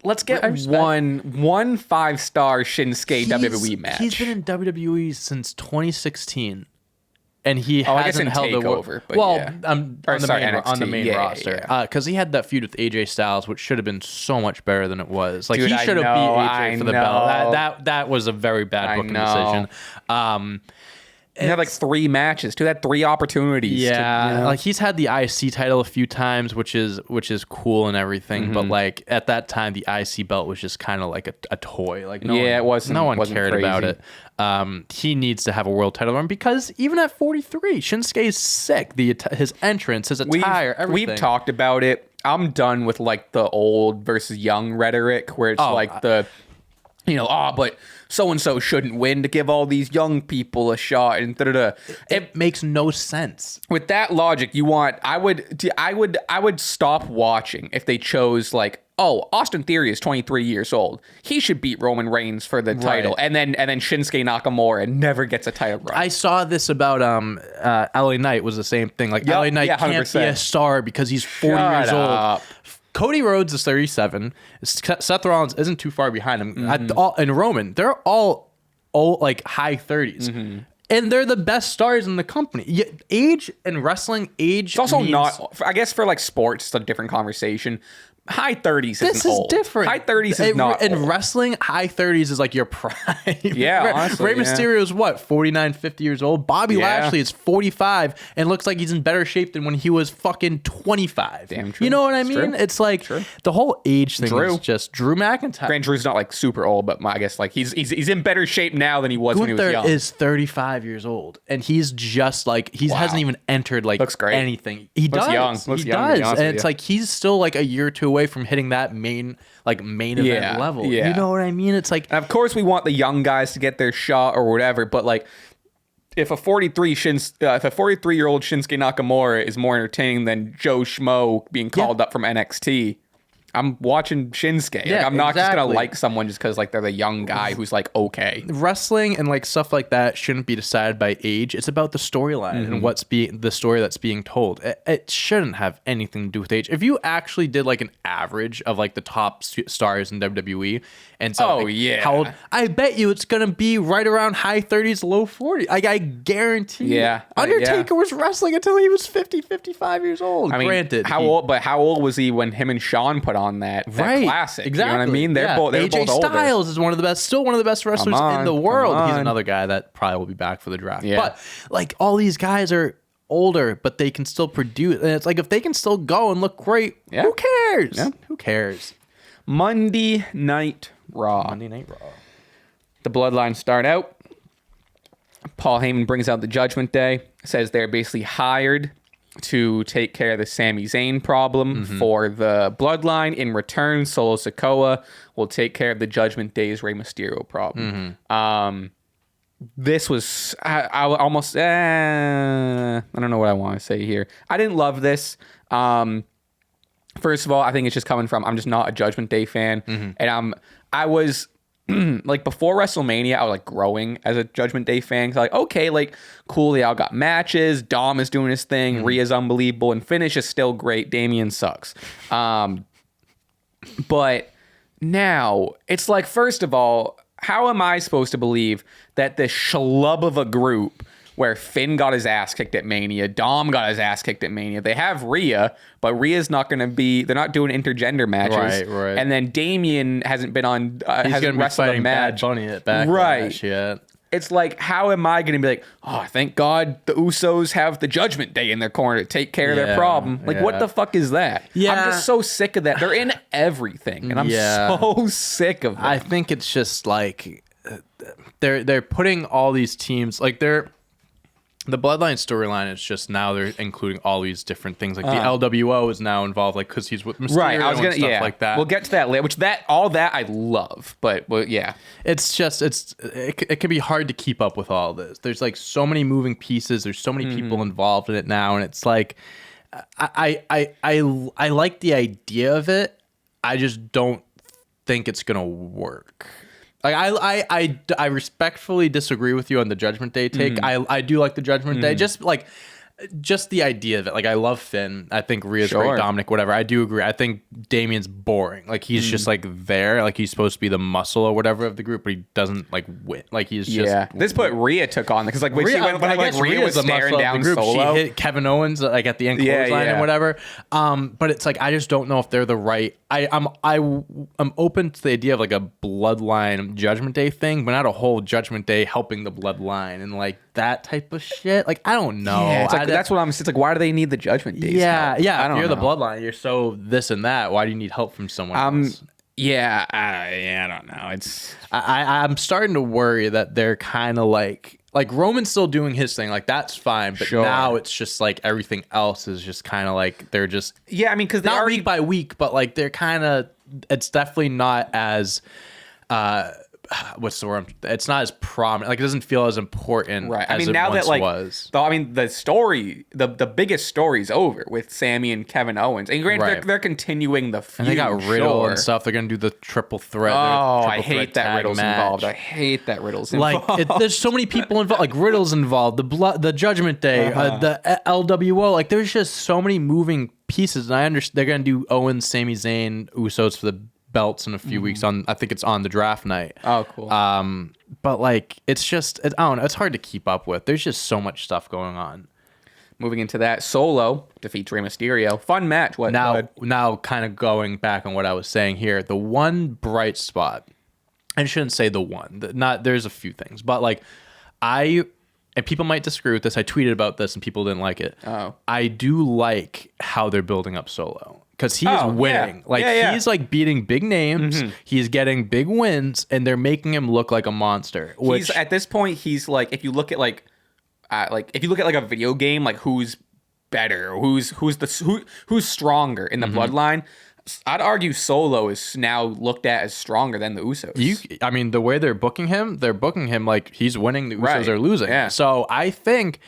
Let's get one 5-star Shinsuke WWE match. He's been in WWE since 2016, and he hasn't held Takeover. On the main roster, because he had that feud with AJ Styles, which should have been so much better than it was. Like, he should have beat AJ for the belt. That was a very bad booking decision. He had like 3 matches. He had 3 opportunities. Yeah, like he's had the IC title a few times, which is cool and everything. But like at that time, the IC belt was just kind of like a toy. Like no one cared about it. He needs to have a world title run, because even at 43, Shinsuke is sick. His entrance, his attire, everything. We've talked about it. I'm done with like the old versus young rhetoric, where it's but so-and-so shouldn't win to give all these young people a shot, and It makes no sense. With that logic, I would stop watching if they chose like oh, Austin Theory is 23 years old. He should beat Roman Reigns for the title. And then Shinsuke Nakamura never gets a title run. I saw this about LA Knight was the same thing. Like LA Knight can't be a star because he's 40 years old. Cody Rhodes is 37. Seth Rollins isn't too far behind him. And Roman, they're all like high 30s. And they're the best stars in the company. Age in wrestling, age. It's also not, I guess for like sports, it's a different conversation. High 30s isn't old. This is different. High 30s is not in old. wrestling, high 30s is like your prime. Yeah, honestly, Rey Mysterio is what, 49, 50 years old? Bobby Lashley is 45 and looks like he's in better shape than when he was fucking 25. Damn true. You know what I mean? True. It's like the whole age thing is just Drew McIntyre. Grant Drew's not like super old, but I guess like he's in better shape now than he was when he was young. Gunther is 35 years old and he's just like hasn't even entered like anything. He Looks does. young. He does. And it's like he's still like a year or two away from hitting that main event level. You know what I mean? It's like, and of course we want the young guys to get their shot or whatever, but like if a 43-year-old Shinsuke Nakamura is more entertaining than Joe Schmo being called up from NXT, I'm watching Shinsuke. Yeah, like, I'm not just gonna like someone just because like they're the young guy who's like okay. Wrestling and like stuff like that shouldn't be decided by age. It's about the storyline and what's the story that's being told. It shouldn't have anything to do with age. If you actually did like an average of like the top stars in WWE and so how old, I bet you it's gonna be right around high 30s, low 40s. Like I guarantee. Undertaker was wrestling until he was 50, 55 years old. I mean, granted, how old was he when him and Shawn put on that classic? Exactly. You know what I mean? They're both AJ older. Styles is still one of the best wrestlers in the world. He's another guy that probably will be back for the draft. Yeah. But like all these guys are older, but they can still produce. And it's like if they can still go and look great, who cares? Yeah. Who cares? Monday Night Raw. The Bloodline start out. Paul Heyman brings out the Judgment Day. Says they're basically hired to take care of the Sami Zayn problem for the Bloodline. In return, Solo Sikoa will take care of the Judgment Day's Rey Mysterio problem. This was I almost I don't know what I want to say here. I didn't love this. First of all, I think it's just coming from I'm just not a Judgment Day fan, and I was like before WrestleMania, I was like growing as a Judgment Day fan. Cause like, okay, like cool, they all got matches. Dom is doing his thing. Rhea's unbelievable, and Finish is still great. Damian sucks. But now it's like, first of all, how am I supposed to believe that this schlub of a group where Finn got his ass kicked at Mania, Dom got his ass kicked at Mania, they have Rhea, but Rhea's not going to be, they're not doing intergender matches. Right. And then Damian hasn't been on, he's hasn't wrestled a match. Bad Bunny at Backlash. Right. Yeah. It's like, how am I going to be like, oh, thank God the Usos have the Judgment Day in their corner to take care of their problem. Like, what the fuck is that? Yeah. I'm just so sick of that. They're in everything, and I'm so sick of it. I think it's just like they're putting all these teams, like the Bloodline storyline is just now they're including all these different things. Like the LWO is now involved, like because he's with Mysterio, right. I was gonna, and stuff like that. We'll get to that later. All that I love, but yeah, it's just it can be hard to keep up with all this. There's like so many moving pieces. There's so many people involved in it now, and it's like I like the idea of it. I just don't think it's gonna work. Like I respectfully disagree with you on the Judgment Day take. I do like the Judgment Day, just the idea of it. Like I love Finn. I think Rhea's great, Dominic, whatever. I do agree. I think Damian's boring. Like he's just like there. Like he's supposed to be the muscle or whatever of the group, but he doesn't like win. Like he's just This put Rhea took on because like when Rhea was staring down Solo, she hit Kevin Owens like at the end clothesline and whatever. But it's like I just don't know if they're the right. I'm open to the idea of like a Bloodline Judgment Day thing, but not a whole Judgment Day helping the Bloodline and like that type of shit. Like I don't know. Yeah, it's like, that's what I'm. It's like, why do they need the Judgment Days? Yeah. I don't You're know. the Bloodline. You're so this and that. Why do you need help from someone else? I don't know. It's I'm starting to worry that they're kind of like Roman's still doing his thing. Like that's fine, but now it's just like everything else is just kind of like they're just I mean, because week by week, but like they're kind of. It's definitely not as what's the word? It's not as prominent. Like, it doesn't feel as important. Right. I as mean, it now once that like, was. though, I mean, the story, the biggest story's over with Sami and Kevin Owens, and granted, they're continuing the feud. And they got Riddle and stuff. They're gonna do the triple threat. I hate that Riddle's involved. I hate that Riddle's involved. Like, there's so many people involved. Like, Riddle's involved. The Judgment Day, the LWO. Like, there's just so many moving pieces. And I understand they're gonna do Owens, Sami Zayn, Usos for the belts in a few weeks. I think it's on the draft night. Oh, cool. But like, it's just, I don't know. It's hard to keep up with. There's just so much stuff going on. Moving into that, Solo defeats Rey Mysterio. Fun match. Now, kind of going back on what I was saying here, the one bright spot. I shouldn't say the one. There's a few things, but like, and people might disagree with this. I tweeted about this and people didn't like it. Oh. I do like how they're building up Solo. Because he's winning. He's like beating big names. He's getting big wins, and they're making him look like a monster. He's at this point, he's like, if you look at like a video game, like who's better, who's stronger in the bloodline, I'd argue Solo is now looked at as stronger than the Usos. I mean, the way they're booking him like he's winning, the Usos are losing. Yeah. So I think,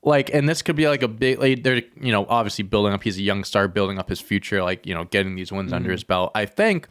like, and this could be like a big, like, they're, obviously building up, he's a young star, building up his future, like, getting these wins under his belt. I think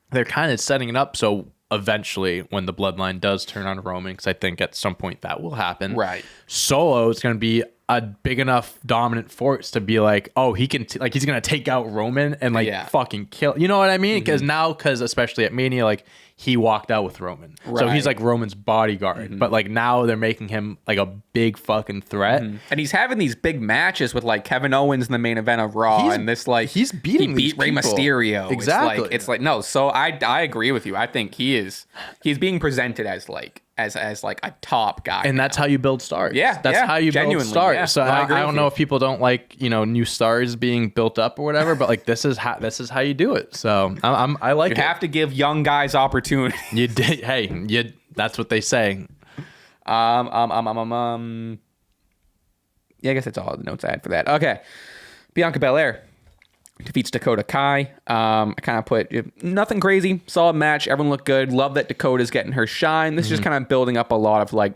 they're kind of setting it up so eventually when the bloodline does turn on Roman, because I think at some point that will happen. Right. Solo is going to be a big enough dominant force to be like, oh, he can, like, he's going to take out Roman and fucking kill. You know what I mean? Because especially at Mania, like, he walked out with Roman. Right. So he's like Roman's bodyguard. But like now they're making him like a big fucking threat. And he's having these big matches with like Kevin Owens in the main event of Raw. And this like he beat Rey Mysterio. Exactly. It's like no. So I agree with you. I think he's being presented as like a top guy. And that's how you build stars. Yeah. That's how you build stars. Yeah. So I don't know if people don't like, new stars being built up or whatever, but like this is how you do it. So I like it. You have to give young guys opportunity. You did. Hey, that's what they say. Yeah, I guess that's all the notes I had for that. Okay. Bianca Belair defeats Dakota Kai. I kind of put nothing crazy. Solid match. Everyone looked good. Love that Dakota's getting her shine. This is just kind of building up a lot of like,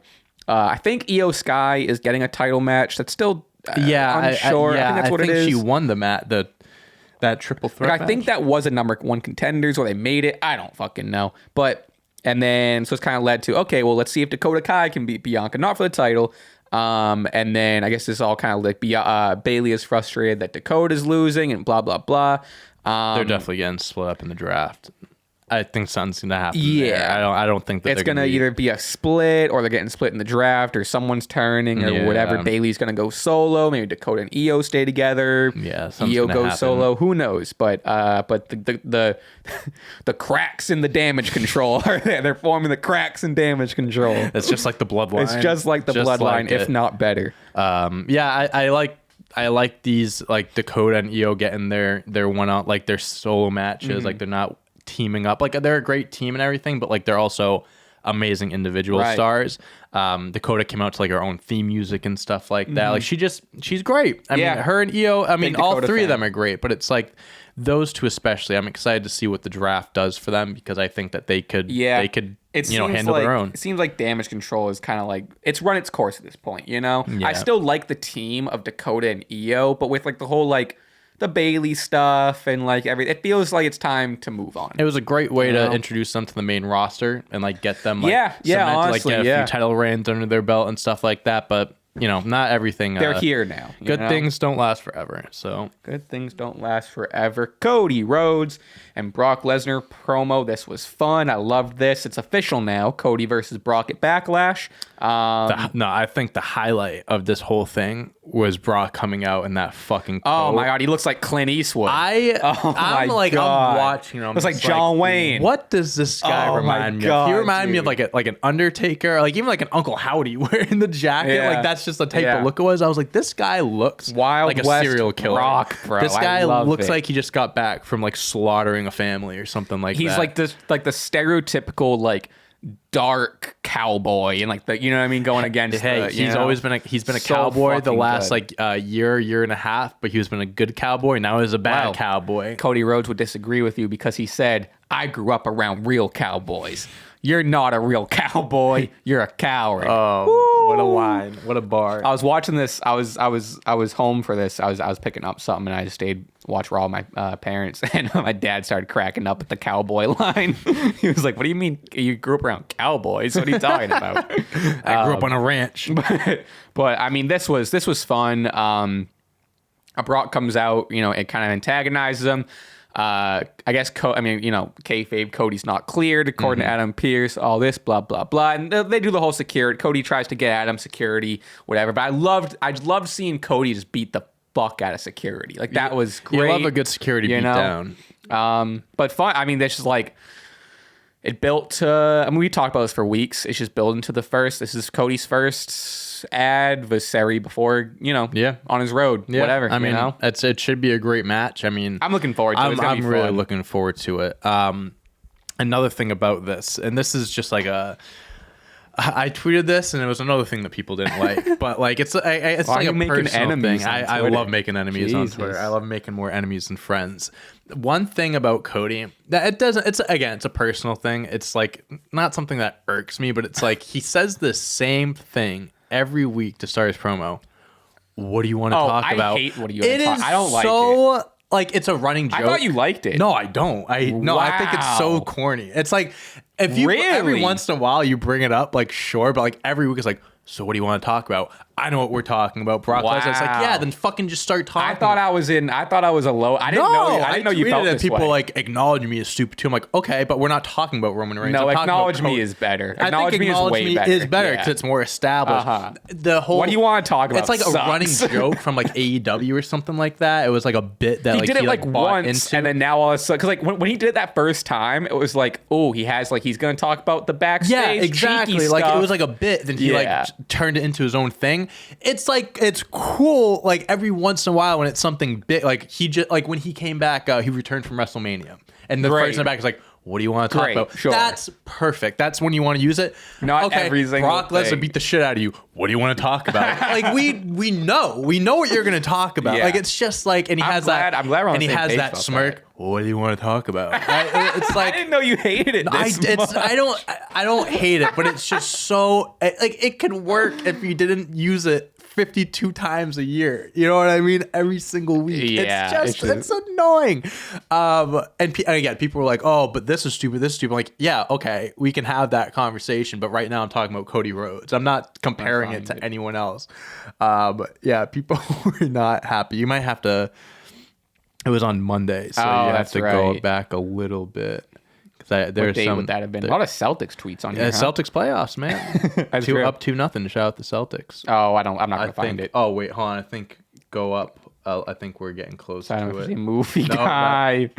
I think Io Sky is getting a title match. That's still unsure. I think that's what it is. She won that triple threat match. I think that was a number one contenders or they made it. I don't fucking know. And then, so it's kind of led to, okay, well, let's see if Dakota Kai can beat Bianca, not for the title. And then I guess this all kind of like Bayley is frustrated that Dakota's losing and blah, blah, blah. They're definitely getting split up in the draft. I think something's gonna happen. Yeah, there. I don't think that it's gonna either be a split or they're getting split in the draft or someone's turning or whatever. Bayley's gonna go solo. Maybe Dakota and Io stay together. Yeah, Io goes solo. Who knows? But the cracks in the damage control are there. They're forming the cracks in damage control. It's just like the bloodline. It's just like the bloodline, if not better. I like these, like Dakota and Io getting their one out, like their solo matches. Like they're not teaming up. Like they're a great team and everything, but like they're also amazing individual stars. Dakota came out to like her own theme music and stuff like that. Like she's great. I mean, her and Io, I mean, all three of them are great, but it's like those two especially. I'm excited to see what the draft does for them because I think that they could handle their own. It seems like damage control is kind of like it's run its course at this point, I still like the team of Dakota and Io, but with like the whole like the Bayley stuff and like everything, it feels like it's time to move on. It was a great way to introduce them to the main roster and like get them like honestly, like get a few title reigns under their belt and stuff like that. But not everything. They're here now. Good things don't last forever. So good things don't last forever. Cody Rhodes and Brock Lesnar promo. This was fun. I loved this. It's official now. Cody versus Brock at Backlash. I think the highlight of this whole thing was Brock coming out in that fucking coat. Oh my god, he looks like Clint Eastwood. I'm watching him. It's like John Wayne. What does this guy remind me of? He reminded me of like an Undertaker, like even like an Uncle Howdy wearing the jacket. Yeah. Like that's just the type of look it was. I was like, this guy looks Wild like a West serial killer. Rock, bro. This guy looks like he just got back from like slaughtering a family or something like that. He's like this, like the stereotypical like dark cowboy and like the going against. He's been a cowboy the last year and a half, but he's been a good cowboy. Now he's a bad cowboy. Cody Rhodes would disagree with you because he said, "I grew up around real cowboys." You're not a real cowboy. You're a coward. Oh, Woo! what a line. What a bar. I was watching this. I was home for this. I was picking up something, and I just stayed watch Raw with my parents, and my dad started cracking up at the cowboy line. He was like, "What do you mean you grew up around cowboys? What are you talking about?" I grew up on a ranch. But I mean, this was fun. Brock comes out, it kind of antagonizes him. I guess, kayfabe, Cody's not cleared, according to Adam Pearce, all this, blah, blah, blah. And they do the whole security. Cody tries to get Adam security, whatever. But I loved seeing Cody just beat the fuck out of security. Like, that was great. You love a good security beat down. But fun. I mean, this is like, it built to, we talked about this for weeks. It's just building to the first. This is Cody's first adversary before, on his road, whatever. I mean, it should be a great match. I mean, I'm looking forward to it. I'm really looking forward to it. Another thing about this, and this is just like I tweeted this, and it was another thing that people didn't like. But like, it's like a personal thing. I love making enemies on Twitter. I love making more enemies than friends. One thing about Cody that it doesn't. It's a personal thing. It's like not something that irks me, but it's like he says the same thing every week to start his promo. What do you want to talk about? I hate what do you want to talk. I don't like it. Like, it's a running joke. I thought you liked it. No, I don't. I think it's so corny. It's like, if you every once in a while you bring it up, like, sure, but like every week it's like, so what do you want to talk about? I know what we're talking about. Brock Lesnar. It's like, yeah, then fucking just start talking. I thought I was alone. I didn't know you felt this people way. Like acknowledge me as stupid too. I'm like, okay, but we're not talking about Roman Reigns. No, acknowledge me is better. Acknowledge me is way better. Is better because it's more established. The whole. What do you want to talk about? It's like a running joke from like AEW or something like that. It was like a bit that he did it like once, and then now all of a sudden, because like when he did it that first time, it was like, oh, he's gonna talk about the backstage. Yeah, exactly. Like stuff. It was like a bit. Then he like turned it into his own thing. It's like, it's cool. Like every once in a while when it's something big, like he just like when he came back, he returned from WrestleMania, and the person in the back is like, "What do you want to talk about?" Sure. That's perfect. That's when you want to use it. Not every single Brock Lesnar beat the shit out of you. What do you want to talk about? Like we know what you're gonna talk about. Like it's just like, and he has that. I'm glad we're on and the he same has page that about smirk. that. What do you want to talk about? It's like I didn't know you hated it. I don't hate it, but it's just so like it could work if you didn't use it 52 times a year. You know what I mean? Every single week. Yeah, it's annoying. And again, people were like, oh, but this is stupid. I'm like, yeah, okay, we can have that conversation. But right now I'm talking about Cody Rhodes. I'm not comparing it to anyone else. But yeah, people were not happy. You might have to, it was on Monday. So you have to go back a little bit. What day would that have been? A lot of Celtics tweets on here. Celtics playoffs, man. Up 2-0. Shout out the Celtics. Oh, I'm not gonna find it. Oh wait, hold on. I think go up. I think we're getting close to it. Movie guy.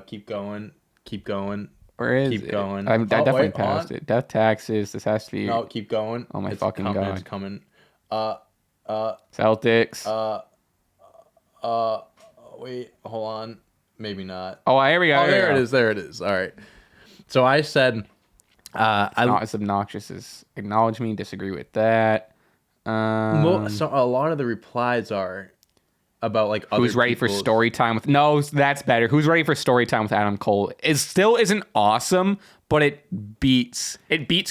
Keep going. Keep going. Where is it? Keep going. I definitely passed it. Death taxes. This has to be. No, keep going. Oh my fucking god! It's coming. Celtics. Wait, hold on. Maybe not. Oh, here we go. Oh, there it is. All right. So I said, not as obnoxious as acknowledge me. Disagree with that. Well, so a lot of the replies are about like who's ready for story time with. No, that's better. Who's ready for story time with Adam Cole? It still isn't awesome, but it beats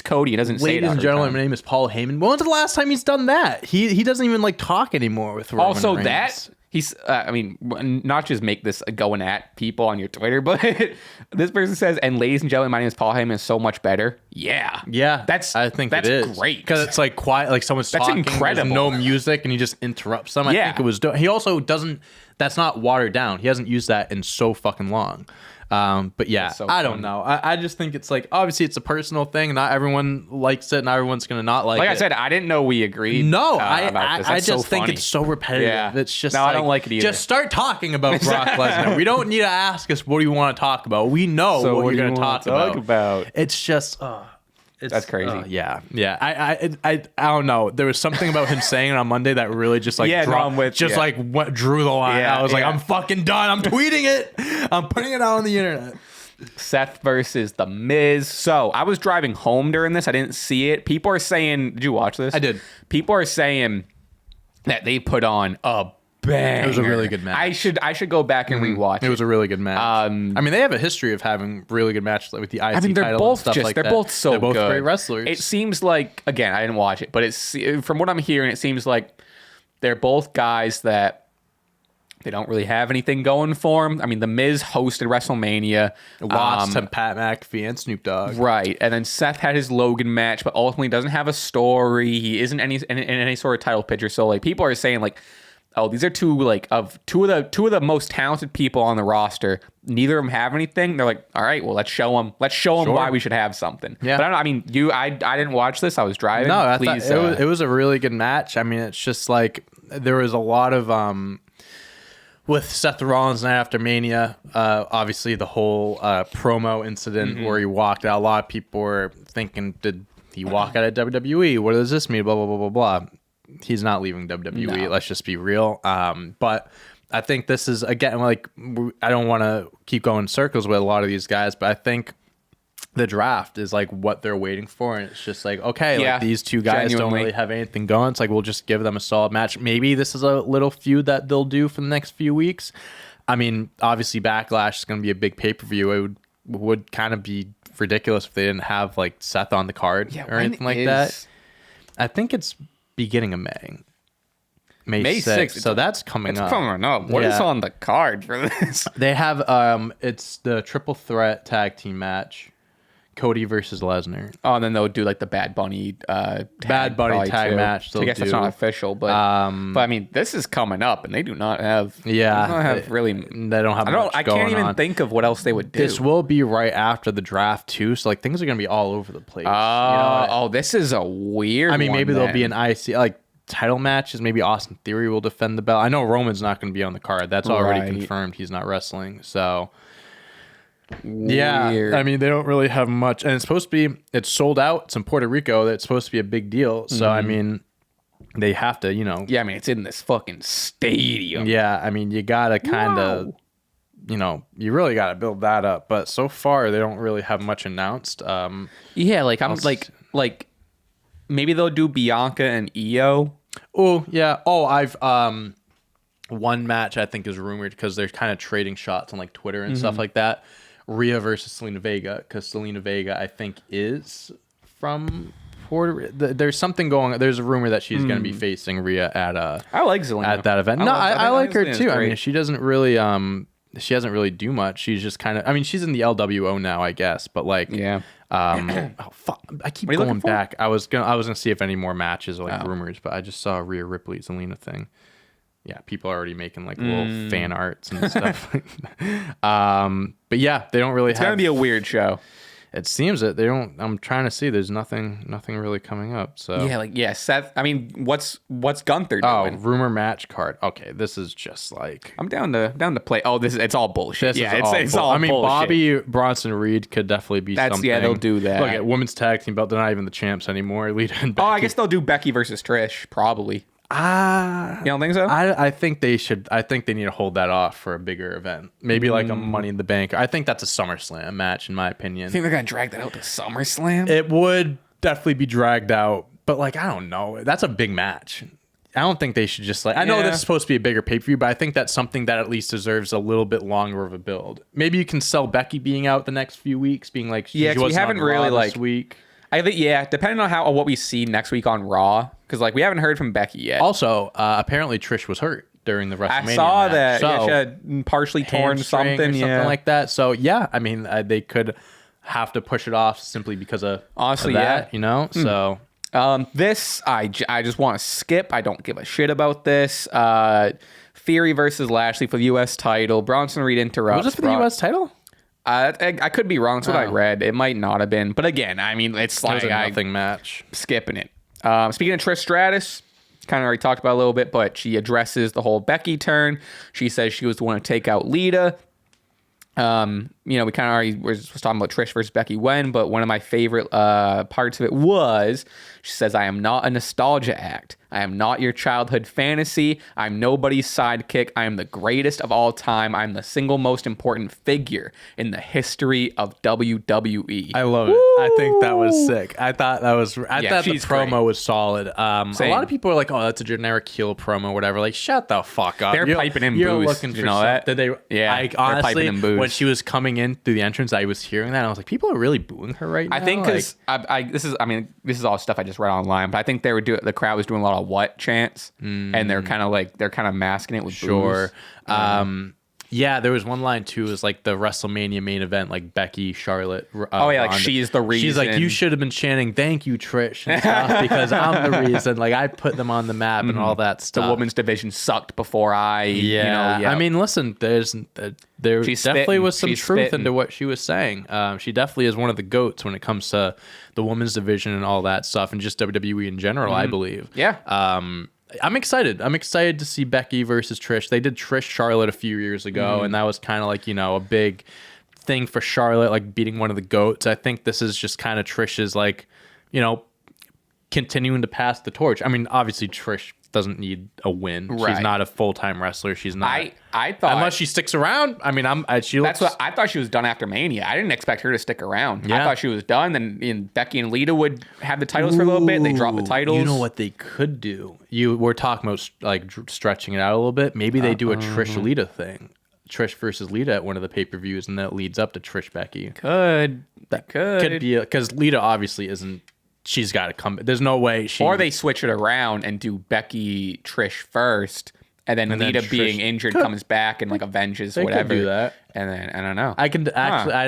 Cody. It doesn't say it. Ladies and gentlemen, my name is Paul Heyman. When was the last time he's done that? He doesn't even like talk anymore with Roman also Reigns. That. He's, not just make this going at people on your Twitter, but this person says, and ladies and gentlemen, my name is Paul Heyman is so much better. Yeah. I think it is great. Because it's like quiet, like someone's talking, incredible. There's no music, and he just interrupts them. I think it was, he also doesn't, that's not watered down. He hasn't used that in so fucking long. But yeah, I don't know. I just think it's like, obviously it's a personal thing. Not everyone likes it. Not everyone's going to not like it. Like I said, I didn't know we agreed. No, I just think it's so repetitive. Yeah. It's just I don't like it either. Just start talking about Brock Lesnar. We don't need to ask us, what do you want to talk about? We know what you're going to talk about. It's just, that's crazy. Yeah. I don't know. There was something about him saying it on Monday that really just like drew the line. I was like, I'm fucking done. I'm tweeting it. I'm putting it out on the internet. Seth versus The Miz. So I was driving home during this. I didn't see it. People are saying, did you watch this? I did. People are saying that they put on a banger. It was a really good match. I should go back and rewatch it. It was a really good match. I mean, they have a history of having really good matches with the IC they're title both and stuff like that. they're both so They're both good. great wrestlers. It seems like, again, I didn't watch it, but it's from what I'm hearing, it seems like they're both guys that they don't really have anything going for them. I mean, The Miz hosted WrestleMania. Lost to Pat McAfee and Snoop Dogg. Right. And then Seth had his Logan match, but ultimately doesn't have a story. He isn't in any sort of title picture. So like people are saying like, oh, these are two of the most talented people on the roster. Neither of them have anything. They're like, all right, well, let's show them why we should have something. Yeah. But I mean, I didn't watch this. I was driving. No, Please, it was a really good match. I mean, it's just like there was a lot of with Seth Rollins night after Mania, obviously the whole promo incident where he walked out. A lot of people were thinking, did he walk out of WWE? What does this mean? Blah blah blah blah blah. He's not leaving WWE. No. Let's just be real. But I think this is, again, like, I don't want to keep going in circles with a lot of these guys, but I think the draft is like what they're waiting for. And it's just like, okay, like these two guys don't really have anything going. It's like, we'll just give them a solid match. Maybe this is a little feud that they'll do for the next few weeks. I mean, obviously Backlash is going to be a big pay-per-view. It would kind of be ridiculous if they didn't have like Seth on the card or anything like that. I think it's beginning of May 6th. So that's coming up. It's coming up. What is on the card for this? They have it's the triple threat tag team match. Cody versus Lesnar. Oh, and then they'll do like the Bad Bunny tag match. I guess that's not official, but I mean, this is coming up, and they do not have. Yeah, they don't have really. They don't have. I can't even think of what else they would do. This will be right after the draft too, so like things are gonna be all over the place. This is a weird. I mean, maybe there'll be an IC like title matches. Maybe Austin Theory will defend the belt. I know Roman's not going to be on the card. That's already confirmed. He's not wrestling. So. Weird. Yeah, I mean, they don't really have much, and it's sold out. It's in Puerto Rico. That's supposed to be a big deal. So I mean, they have to, Yeah, I mean, it's in this fucking stadium. Yeah, I mean, you gotta kind of, you really gotta build that up. But so far, they don't really have much announced. Yeah, like I'm like maybe they'll do Bianca and Io. Oh yeah. Oh, I've one match I think is rumored because they're kind of trading shots on like Twitter and stuff like that. Rhea versus Selena Vega, because Selena Vega I think is from Puerto. There's something going on. There's a rumor that she's going to be facing Rhea at I like Selena at that event. I like her too. I mean, she doesn't really she doesn't really do much. She's just kind of, I mean, she's in the LWO now, I guess, but like oh fuck, I keep going back. I was gonna see if any more matches or like rumors, but I just saw a Rhea Ripley Selena thing. Yeah, people are already making like little fan arts and stuff. But yeah, they don't really It's gonna be a weird show. It seems that they don't. I'm trying to see. There's nothing really coming up. So Seth. I mean, what's Gunther doing? Oh, rumor match card. Okay, this is just like I'm down to play. Oh, it's all bullshit. It's all. I mean, bullshit. Bobby Bronson Reed could definitely be something. Yeah, they'll do that. Look at women's tag team belt. They're not even the champs anymore. Lita and Becky. Oh, I guess they'll do Becky versus Trish probably. You don't think so? I think they should. I think they need to hold that off for a bigger event. Maybe like a Money in the Bank. I think that's a SummerSlam match, in my opinion. You think they're gonna drag that out to SummerSlam? It would definitely be dragged out, but like I don't know. That's a big match. I don't think they should just like. I know this is supposed to be a bigger pay-per-view, but I think that's something that at least deserves a little bit longer of a build. Maybe you can sell Becky being out the next few weeks, being like, we haven't really like this week. I think depending on what we see next week on Raw, because like we haven't heard from Becky yet. Also, apparently Trish was hurt during the WrestleMania. I saw match. that. So, she had partially torn something, like that. So yeah, I mean, they could have to push it off simply because of that, So this I just want to skip. I don't give a shit about this. Theory versus Lashley for the U.S. title. Bronson Reed interrupts. Was it for the U.S. title? I could be wrong. That's what I read. It might not have been. But again, I mean, it's like a nothing match. Skipping it. Speaking of Trish Stratus, kind of already talked about it a little bit, but she addresses the whole Becky turn. She says she was the one to take out Lita. we kind of already was talking about Trish versus Becky when, but one of my favorite parts of it was she says, "I am not a nostalgia act. I am not your childhood fantasy. I'm nobody's sidekick. I am the greatest of all time. I'm the single most important figure in the history of WWE." I love it. I think that was sick. I thought the promo was solid. A lot of people are like, "Oh, that's a generic heel promo, whatever." Like, shut the fuck up. They're piping in you're booze. Looking for you know that? Did they? Yeah. I, they're honestly, piping in booze. when she was coming in through the entrance, I was hearing that. And I was like, people are really booing her right now. I think because this is all stuff I just read online, but I think the crowd was doing a lot of what chants, and they're kind of masking it with booze. Yeah, there was one line too. It was like the WrestleMania main event, like Becky, Charlotte. Like she's the reason. She's like, you should have been chanting, "Thank you, Trish," and stuff, because I'm the reason. Like, I put them on the map and all that stuff. The women's division sucked before I. I mean, listen, there definitely was some truth into what she was saying. She definitely is one of the GOATs when it comes to the women's division and all that stuff, and just WWE in general, I believe. Yeah. I'm excited. I'm excited to see Becky versus Trish. They did Trish Charlotte a few years ago, and that was kind of like, a big thing for Charlotte, like beating one of the GOATs. I think this is just kind of Trish's, like, continuing to pass the torch. I mean, obviously Trish doesn't need a win. Right. She's not a full-time wrestler. She's not. I thought, unless she sticks around. I mean, that's what I thought. She was done after Mania. I didn't expect her to stick around. Yeah. I thought she was done. Then Becky and Lita would have the titles for a little bit. And they drop the titles. You know what they could do? We're talking about like stretching it out a little bit. Maybe they do a Trish Lita thing. Trish versus Lita at one of the pay-per-views, and that leads up to Trish Becky. Could be, because Lita obviously isn't. She's got to come. There's no way Or they switch it around and do Becky Trish first, and then Lita being injured comes back and like avenges whatever. Could do that. And then I don't know. I can actually. I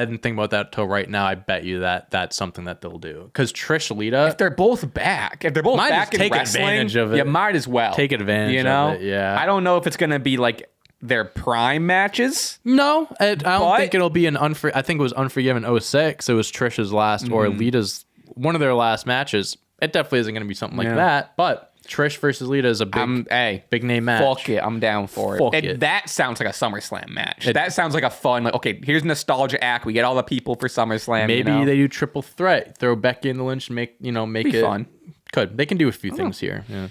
didn't think about that till right now. I bet you that's something that they'll do, because Trish Lita. If they're both back, in wrestling, advantage of it. You might as well take advantage. Of it, yeah. I don't know if it's gonna be like their prime matches. No, I don't think it'll be I think it was Unforgiven 06. It was Trish's last or Lita's. One of their last matches. It definitely isn't going to be something like that, but Trish versus Lita is a big name match. Fuck it, I'm down for it. That sounds like a SummerSlam match. That sounds like a fun, like, okay, here's nostalgia act. We get all the people for SummerSlam. Maybe they do triple threat. Throw Becky in the Lynch and make it fun. They can do a few things here. Yeah.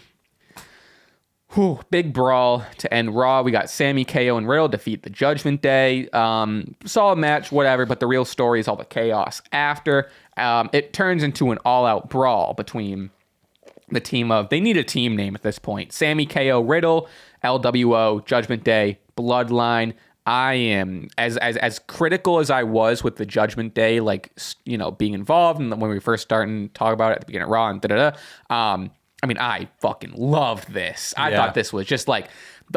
Whew, big brawl to end Raw. We got Sami, KO, and Riddle defeat the Judgment Day. Solid match, whatever, but the real story is all the chaos after. It turns into an all-out brawl between the team of... They need a team name at this point. Sami, KO, Riddle, LWO, Judgment Day, Bloodline. I am as critical as I was with the Judgment Day, like, being involved, and when we first started to talk about it at the beginning of Raw and I mean, I fucking loved this. I thought this was just like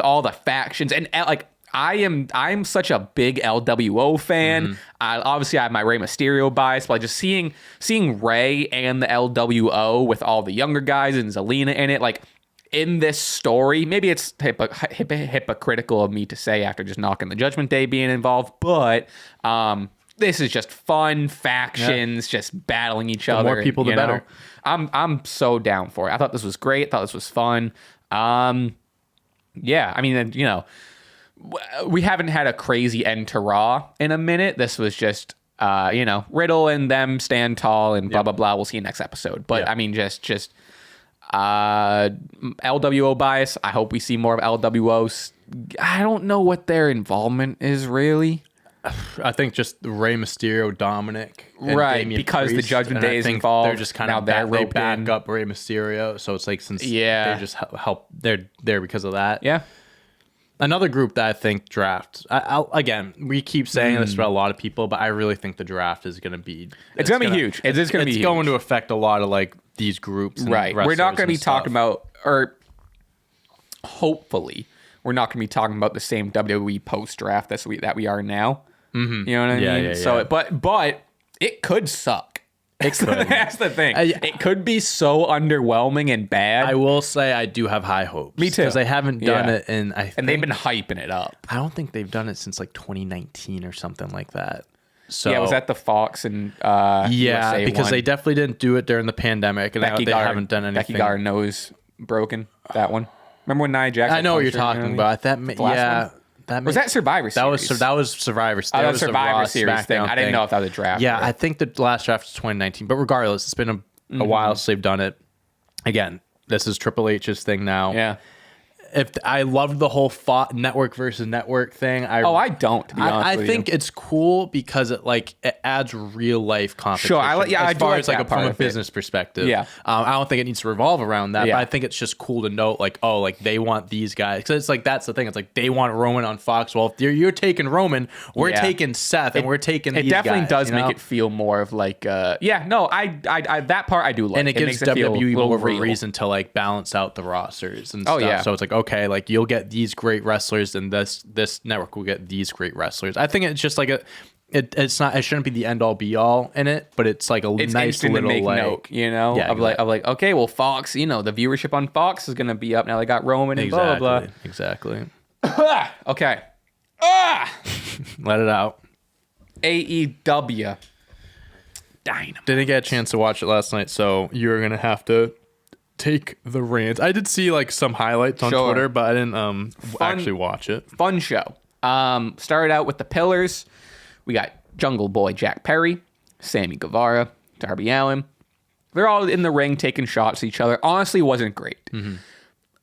all the factions, and like I'm such a big LWO fan. Obviously I have my Rey Mysterio bias, but just seeing Rey and the LWO with all the younger guys and Zelina in it, like in this story, maybe it's hypocritical of me to say after just knocking the Judgment Day being involved, but this is just fun factions just battling each other. The more people, the better. I'm so down for it. I thought this was great. Thought this was fun. Yeah, I mean, we haven't had a crazy end to Raw in a minute. This was just, Riddle and them stand tall and blah, blah, blah. We'll see you next episode. But I mean, just LWO bias. I hope we see more of LWOs. I don't know what their involvement is really. I think just Rey Mysterio, Dominic, and right? Damian because Priest, the Judgment Day is involved. They're just kind of they back up Rey Mysterio, so it's like since they just help, they're there because of that. Yeah. Another group that I think draft. Again, we keep saying this about a lot of people, but I really think the draft is going to be. It's going to be huge. It's going to affect a lot of like these groups. Right. We're not going to be talking about, or hopefully, we're not going to be talking about the same WWE post draft that we are now. Mm-hmm. You know what I mean? Yeah. So, but it could suck. It could. That's the thing. It could be so underwhelming and bad. I will say I do have high hopes. Me too. Because they haven't done it, and they've been hyping it up. I don't think they've done it since like 2019 or something like that. So yeah, was that the Fox and USA because one? They definitely didn't do it during the pandemic, and they haven't done anything. Becky got her nose broken. That one. Remember when Nia Jax? I know what you're talking about. Was that Survivor Series? That was Survivor Series. Oh, that was the Survivor Raw Series thing. SmackDown I didn't know if that was a draft. Yeah, I think the last draft was 2019. But regardless, it's been a while since they've done it. Again, this is Triple H's thing now. Yeah. If I loved the whole network versus network thing. I don't, to be honest with you. I think it's cool because it adds real life competition. Sure, as far as like from a business perspective. Yeah. I don't think it needs to revolve around that, Yeah. but I think it's just cool to note like, oh, like they want these guys. Because it's like, that's the thing. It's like they want Roman on Fox. Well, if you're taking Roman, we're taking Seth, and we're taking these guys. It definitely does make know? it feel more of like, I that part I do like. And it gives WWE more more of a real. reason to like balance out the rosters and Oh, stuff. yeah. So it's like, okay, like you'll get these great wrestlers, and this network will get these great wrestlers. I think it's just like it shouldn't be the end all be all in it, but it's like It's nice little to make like note, you know, Yeah, of like, okay, well, Fox, the viewership on Fox is gonna be up now. They got Roman and blah blah blah. Exactly. Okay. Let it out. AEW Dynamite. Didn't get a chance to watch it last night, so you're gonna have to take the reins. I did see like some highlights on Twitter, but I didn't actually watch it. Fun show. Started out with the pillars. We got Jungle Boy Jack Perry, Sammy Guevara, Darby Allin. They're all in the ring taking shots at each other. Honestly, wasn't great. Mm-hmm.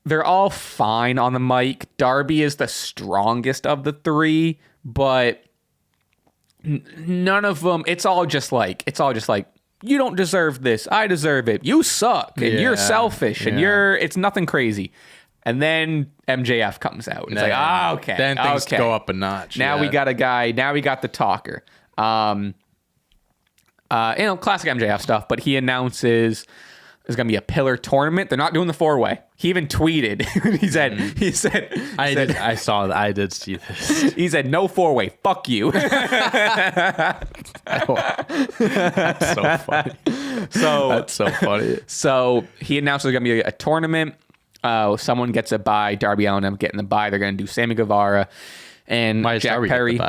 They're all fine on the mic. Darby is the strongest of the three, but none of them. It's all just like you don't deserve this. I deserve it. You suck, and you're selfish, and it's nothing crazy. And then MJF comes out. It's okay. Then things go up a notch. Now we got a guy. Now we got the talker. Classic MJF stuff. But he announces there's gonna be a pillar tournament. They're not doing the 4-way. He even tweeted. he said. I saw that. I did see this. He said no 4-way. Fuck you. That's so funny. That's so funny. So he announced there's gonna be a tournament. Someone gets a bye. Darby Allin and getting the bye. They're going to do Sammy Guevara and Jack Perry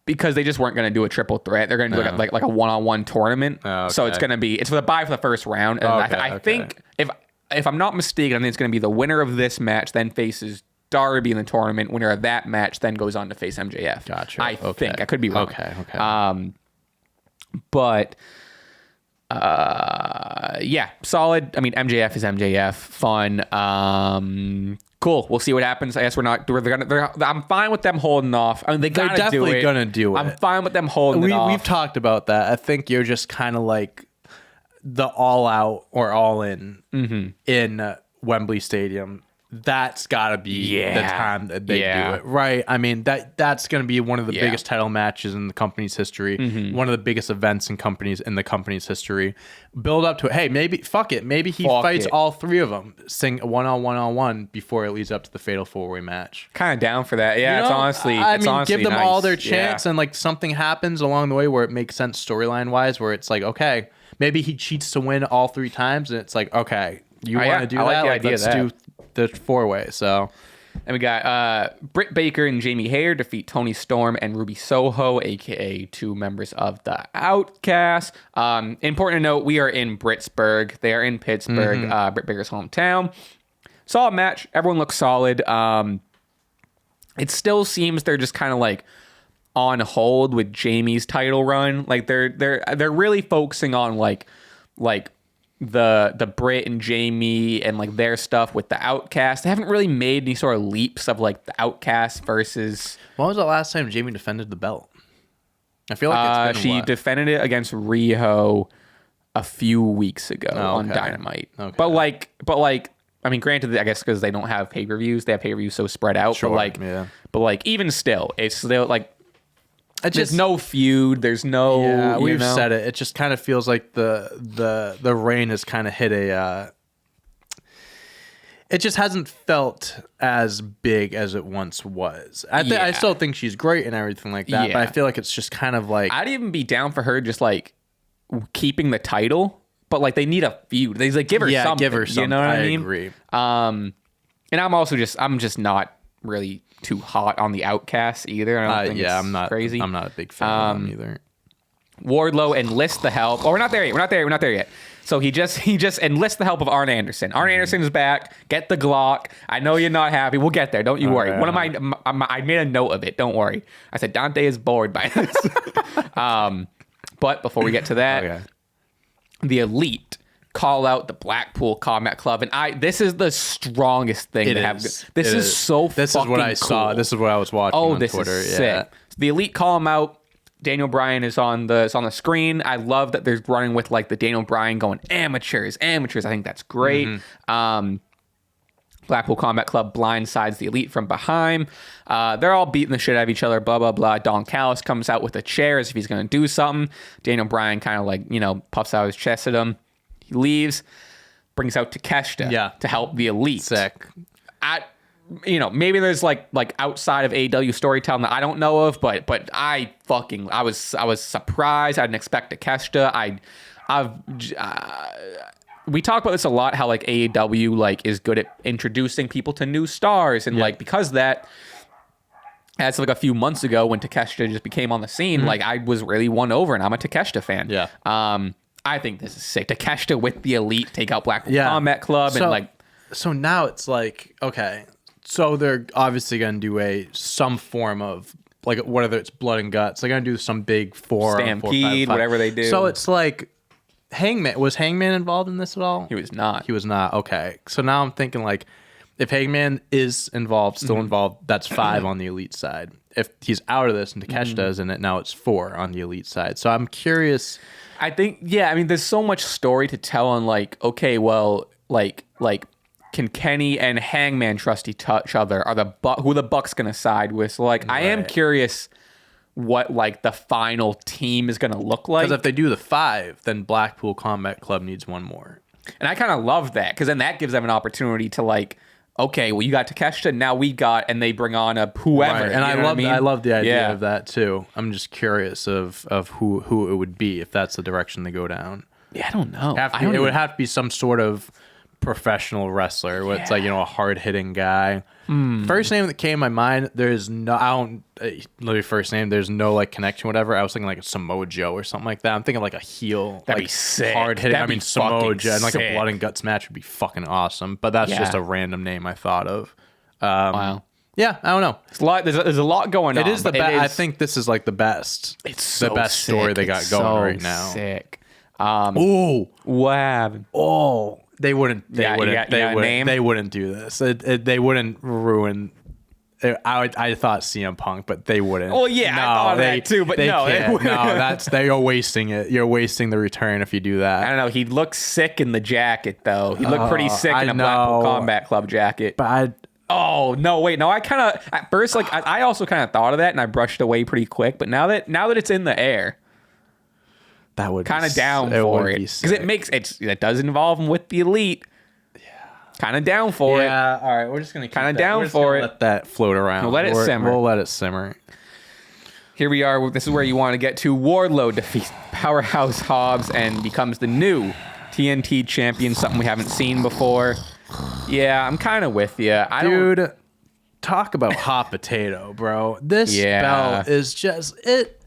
because they just weren't going to do a triple threat. They're going to do like a one-on-one tournament. Okay. So it's for the bye for the first round. And I think if I'm not mistaken, I think it's going to be the winner of this match then faces Darby in the tournament. Winner of that match then goes on to face MJF. Gotcha. I think I could be wrong. Okay. But. Solid. I mean, MJF is MJF. Fun. Cool. We'll see what happens. I guess I'm fine with them holding off. I mean, they're definitely gonna do it. I'm fine with them holding it off. We've talked about that. I think you're just kind of like the all out or all in in Wembley Stadium. That's got to be the time that they do it, right? I mean, that's going to be one of the biggest title matches in the company's history, one of the biggest events in the company's history. Build up to it. Hey, maybe maybe he fights all three of them, sing one-on-one before it leads up to the fatal 4-way match. Kind of down for that. Yeah, it's honestly give them nice. all their chance, and like something happens along the way where it makes sense storyline wise, where it's like, okay, maybe he cheats to win all 3 times, and it's like, okay, you want to do that? Like the idea let's do the 4-way. So, and we got Britt Baker and Jamie Hayter defeat Tony Storm and Ruby Soho, aka 2 members of the Outcasts. Important to note, we are in Britsburg. They are in Pittsburgh, Britt Baker's hometown. Solid match. Everyone looks solid. It still seems they're just kind of like on hold with Jamie's title run. Like they're really focusing on like the Britt and Jamie and like their stuff with the Outcast. They haven't really made any sort of leaps of like the Outcast versus. When was the last time Jamie defended the belt? I feel like it's been she defended it against Riho a few weeks ago on Dynamite. Okay. But like I mean, granted, I guess because they don't have pay-per-views, they have pay-per-views so spread out. Sure, but like even still, it's still like. There's no feud. There's no. Yeah, we've said it. It just kind of feels like the reign has kind of hit a. It just hasn't felt as big as it once was. I still think she's great and everything like that, but I feel like it's just kind of like. I'd even be down for her just like keeping the title, but like they need a feud. They like give her something. Give her something. You know what I mean? Agree. And I'm just not really too hot on the Outcasts either. I don't think it's crazy. I'm not a big fan of them either. Wardlow enlists the help. Oh, we're not there yet. So he just enlists the help of Arn Anderson. Arn Anderson is back. Get the Glock. I know you're not happy. We'll get there. Don't you worry. I made a note of it. Don't worry. I said Dante is bored by this. But before we get to that, the Elite call out the Blackpool Combat Club, and this is the strongest thing to have. This is so. This is what I saw. This is what I was watching on Twitter. Is sick. So the Elite call him out. Daniel Bryan is on the screen. I love that they're running with like the Daniel Bryan going amateurs. I think that's great. Blackpool Combat Club blindsides the Elite from behind. They're all beating the shit out of each other, blah, blah, blah. Don Callis comes out with a chair as if he's going to do something. Daniel Bryan kind of like, puffs out his chest at him. He leaves, brings out Takeshita to help the Elite. Sick. Maybe there's like outside of AEW storytelling that I don't know of, but I was surprised. I didn't expect Takeshita. We talk about this a lot, how like AEW like is good at introducing people to new stars, and like because that, as like a few months ago when Takeshita just became on the scene, like I was really won over, and I'm a Takeshita fan. Yeah. I think this is sick. Takeshita with the Elite take out Blackpool Combat Club, and like. So now it's like, okay, so they're obviously going to do some form of like whether it's blood and guts, they're going to do some big stampede, whatever they do. So it's like. Was Hangman involved in this at all? He was not. Okay. So now I'm thinking like if Hangman is involved, still involved, that's 5 on the Elite side. If he's out of this and Takeshita is in it, now it's 4 on the Elite side. So I'm curious. I think, there's so much story to tell on like, okay, well, like can Kenny and Hangman trust each other? Who the Bucks going to side with? So like, I am curious what like the final team is going to look like. Because if they do the 5, then Blackpool Combat Club needs 1 more. And I kind of love that, because then that gives them an opportunity to like, okay, well you got Takeshita, now we got, and they bring on a whoever. Right. And I love the idea of that too. I'm just curious of who it would be if that's the direction they go down. Yeah, I don't know. It would have to be some sort of professional wrestler with like a hard-hitting guy. First name that came to my mind, there's no first name, there's no like connection, whatever. I was thinking like a Samoa Joe or something like that. I'm thinking like a heel, that'd like be sick. hard-hitting. Samoa Joe and like a blood and guts match would be fucking awesome. But that's just a random name I thought of. Wow. Yeah, I don't know. There's a lot going on. It is the best. I think this is like the best. It's the best story they got going right now. Sick. What happened? They wouldn't do this. They wouldn't ruin. I thought CM Punk, but they wouldn't. Well, yeah, I thought that too, but no, they are wasting it. You're wasting the return if you do that. I don't know. He looked sick in the jacket, though. He looked pretty sick in a Blackpool Combat Club jacket. But I kind of at first like I also kind of thought of that, and I brushed away pretty quick. But now that it's in the air. That would kind of down for it, because it does involve him with the Elite. Yeah, kind of down for it. Yeah, all right. We're just gonna kind of down for it. Let that float around. We'll let it simmer. We'll let it simmer. Here we are. This is where you want to get to. Wardlow defeats Powerhouse Hobbs and becomes the new TNT champion. Something we haven't seen before. Yeah, I'm kind of with you. Dude, talk about hot potato, bro. This belt is just it.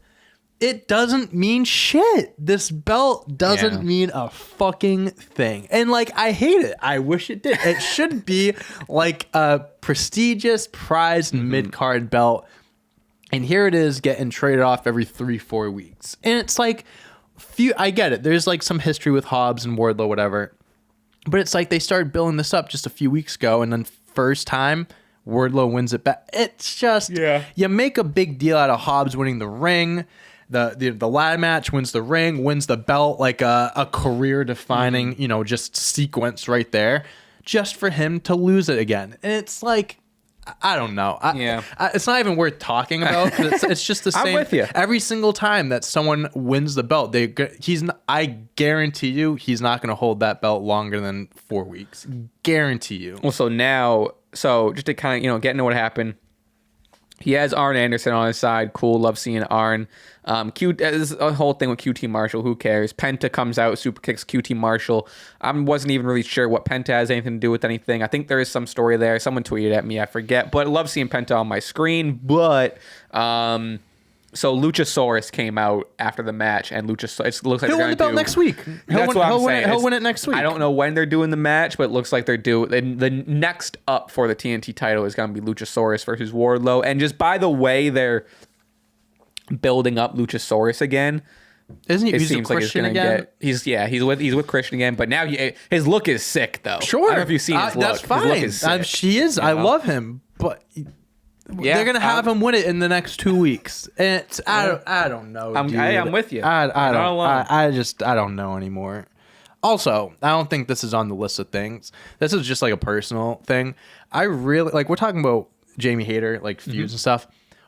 It doesn't mean shit. This belt doesn't mean a fucking thing. And like, I hate it. I wish it did. It should be like a prestigious prized mid-card belt. And here it is getting traded off every 3-4 weeks. And it's like, I get it. There's like some history with Hobbs and Wardlow, whatever. But it's like they started building this up just a few weeks ago. And then first time, Wardlow wins it back. It's just, you make a big deal out of Hobbs winning the ring. The ladder match, wins the ring, wins the belt, like a career defining, just sequence right there, just for him to lose it again. And it's like, I don't know. It's not even worth talking about. It's just the same. I'm with you. Every single time that someone wins the belt, I guarantee you he's not going to hold that belt longer than 4 weeks. Guarantee you. Well, so just to kind of, get into what happened. He has Arn Anderson on his side. Cool. Love seeing Arn. There's a whole thing with QT Marshall. Who cares? Penta comes out, super kicks QT Marshall. I wasn't even really sure what Penta has anything to do with anything. I think there is some story there. Someone tweeted at me. I forget. But I love seeing Penta on my screen. But So Luchasaurus came out after the match, and Luchasaurus, it looks like He'll win the belt next week. He'll win it next week. I don't know when they're doing the match, but it looks like they're doing the next up for the TNT title is going to be Luchasaurus versus Wardlow. And just by the way they're building up Luchasaurus again, isn't he? It He's seems a like it's Christian gonna again. he's with Christian again. But now his look is sick though. Sure, I don't know if you've seen his look. That's fine. His look is sick, she is. you I know? love him, but. Yeah, they're gonna have him win it in the next 2 weeks. And it's, I don't know. I'm with you. I don't know anymore. Also, I don't think this is on the list of things. This is just like a personal thing. I really like. We're talking about Jamie Hayter, like feuds and stuff.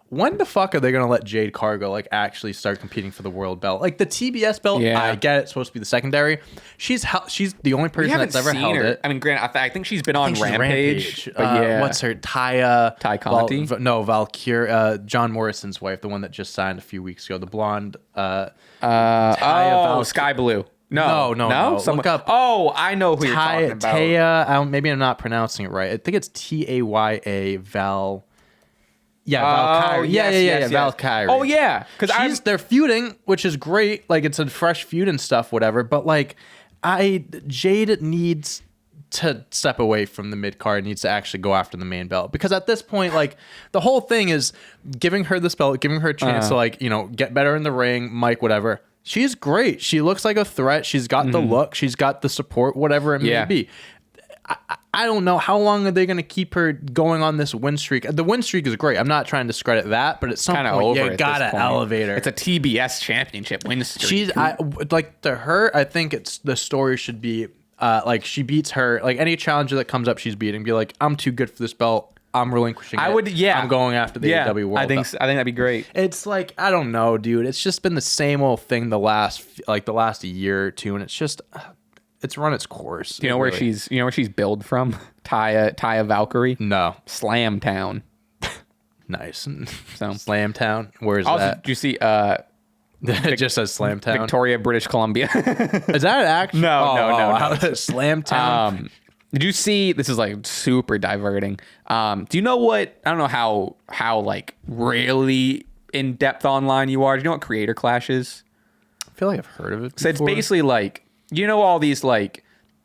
When the fuck are they gonna let Jade Cargill like actually start competing for the world belt? Like the TBS belt, I get it, it's supposed to be the secondary. She's the only person that's ever held it. I mean, granted, I think she's been on Rampage. But yeah, what's her Ty Conti? Valkyrie, John Morrison's wife, the one that just signed a few weeks ago, the blonde. Sky Blue. No. Look up. Oh, I know who you're talking about. Taya. Maybe I'm not pronouncing it right. I think it's Taya Val. Yeah, Valkyrie. Yeah. Valkyrie. Oh yeah, because they're feuding, which is great. Like it's a fresh feud and stuff, whatever. But like, Jade needs to step away from the mid card, needs to actually go after the main belt, because at this point, like the whole thing is giving her this belt, giving her a chance to like get better in the ring, mic, whatever. She's great. She looks like a threat. She's got the look. She's got the support, whatever it may be. I don't know how long are they going to keep her going on this win streak. The win streak is great. I'm not trying to discredit that, but at some point you gotta elevate her. It's a TBS championship win streak. Like to her. I think it's the story should be like she beats her. Like any challenger that comes up, she's beating. Be like, I'm too good for this belt. I'm relinquishing it. I'm going after the AEW World. I think that'd be great. It's like I don't know, dude. It's just been the same old thing the last year or two, and it's just. It's run its course. Do you know where she's billed from? Taya Valkyrie? No. Slam Town. Nice. So Slam Town. Where's also, that? did you see it just says Slam Town. Victoria, British Columbia. Is that actually? No. Slam Town. Did you see, this is like super diverting. Do you know what, I don't know how like really in depth online you are. Do you know what Creator Clash is? I feel like I've heard of it before. So it's basically like, all these like,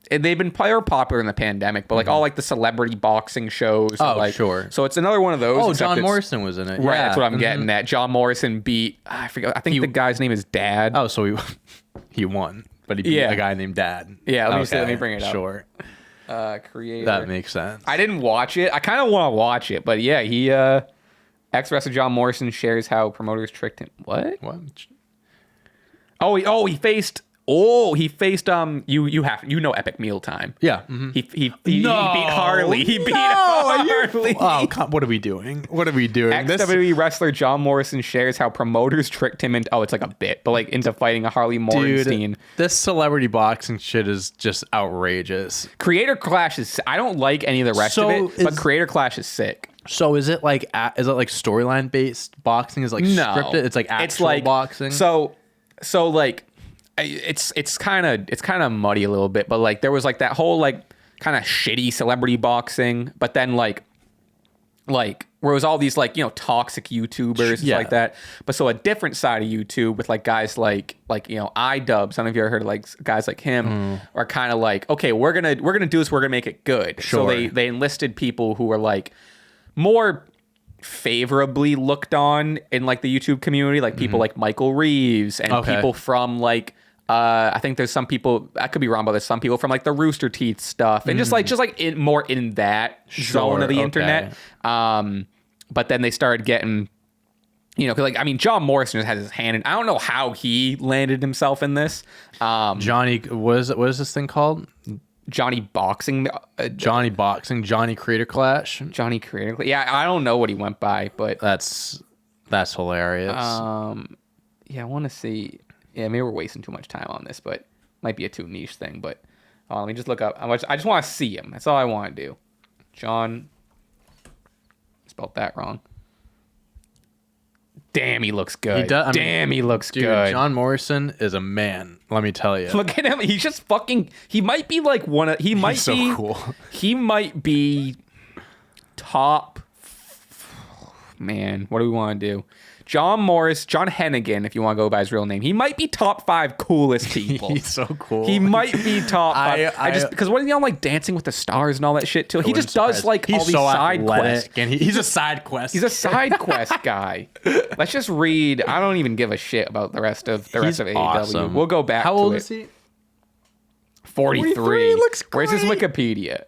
they've been popular in the pandemic, but like all like the celebrity boxing shows. Sure. So it's another one of those. Oh, John Morrison was in it. Right, that's what I'm getting at. John Morrison beat, I forget, I think the guy's name is Dad. Oh, so he won, but he beat a guy named Dad. Yeah, let me bring it up. Sure. Creator. That makes sense. I didn't watch it. I kind of want to watch it, but yeah, he ex-wrestler John Morrison shares how promoters tricked him. What? He faced Epic Meal Time. Yeah. He beat Harley. He beat Harley. What are we doing? WWE wrestler John Morrison shares how promoters tricked him into it's like a bit, but like into fighting a Harley Morgenstein. Dude, this celebrity boxing shit is just outrageous. Creator Clash is, I don't like any of the rest of it, but Creator Clash is sick. So is it like storyline based boxing? Is it like scripted? It's like actual boxing. So like it's kind of muddy a little bit, but like there was like that whole like kind of shitty celebrity boxing, but then like where it was all these like toxic YouTubers and like that. But so a different side of YouTube with like guys like iDubbbz. I don't know if you ever heard of like guys like him are kind of like, okay, we're gonna do this, we're gonna make it good. Sure. So they enlisted people who were like more favorably looked on in like the YouTube community, like people like Michael Reeves and people from like I think there's some people, I could be wrong, but there's some people from like the Rooster Teeth stuff and just like more in that zone of the internet. But then they started getting, cause like, I mean, John Morrison just has his hand in, I don't know how he landed himself in this. Johnny, what is this thing called? Johnny Boxing. Johnny Boxing, Johnny Creator Clash. Johnny Creator Clash. Yeah, I don't know what he went by, but that's hilarious. Yeah, I want to see. Yeah, maybe we're wasting too much time on this, but might be a too niche thing. But let me just look up. I just want to see him. That's all I want to do. John. Spelled that wrong. Damn, he looks good. He looks good. John Morrison is a man. Let me tell you. Look at him. He's just fucking. He might be like one of. He might He's be so cool. He might be top. Man, what do we want to do? John Hennigan, if you want to go by his real name. He might be top 5 coolest people. He's so cool. He might be top 5. I just because wasn't he on like Dancing with the Stars and all that shit too? He just does like all these side quests. And he's a side quest. He's a side quest guy. Let's just read. I don't even give a shit about the rest of AEW. Awesome. We'll go back. How to old it. is he? 43. Looks great. Where's his Wikipedia?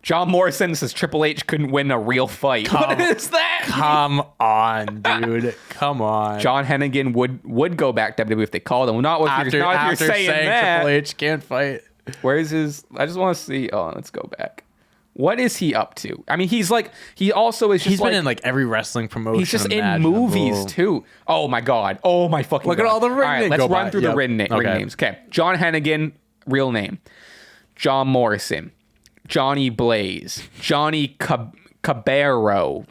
John Morrison says Triple H couldn't win a real fight. What is that? Come on, dude. Come on. John Hennigan would go back to WWE if they called him. Not if you're saying that. Triple H can't fight. Where's his? I just want to see. Oh, let's go back. What is he up to? I mean, he's like, he also is just He's been in like every wrestling promotion. He's just in movies too. Oh my God. Oh my fucking Look God. at all the ring names. Let's run through the ring names. Okay. John Hennigan, real name. John Morrison. Johnny Blaze. Johnny Cabero.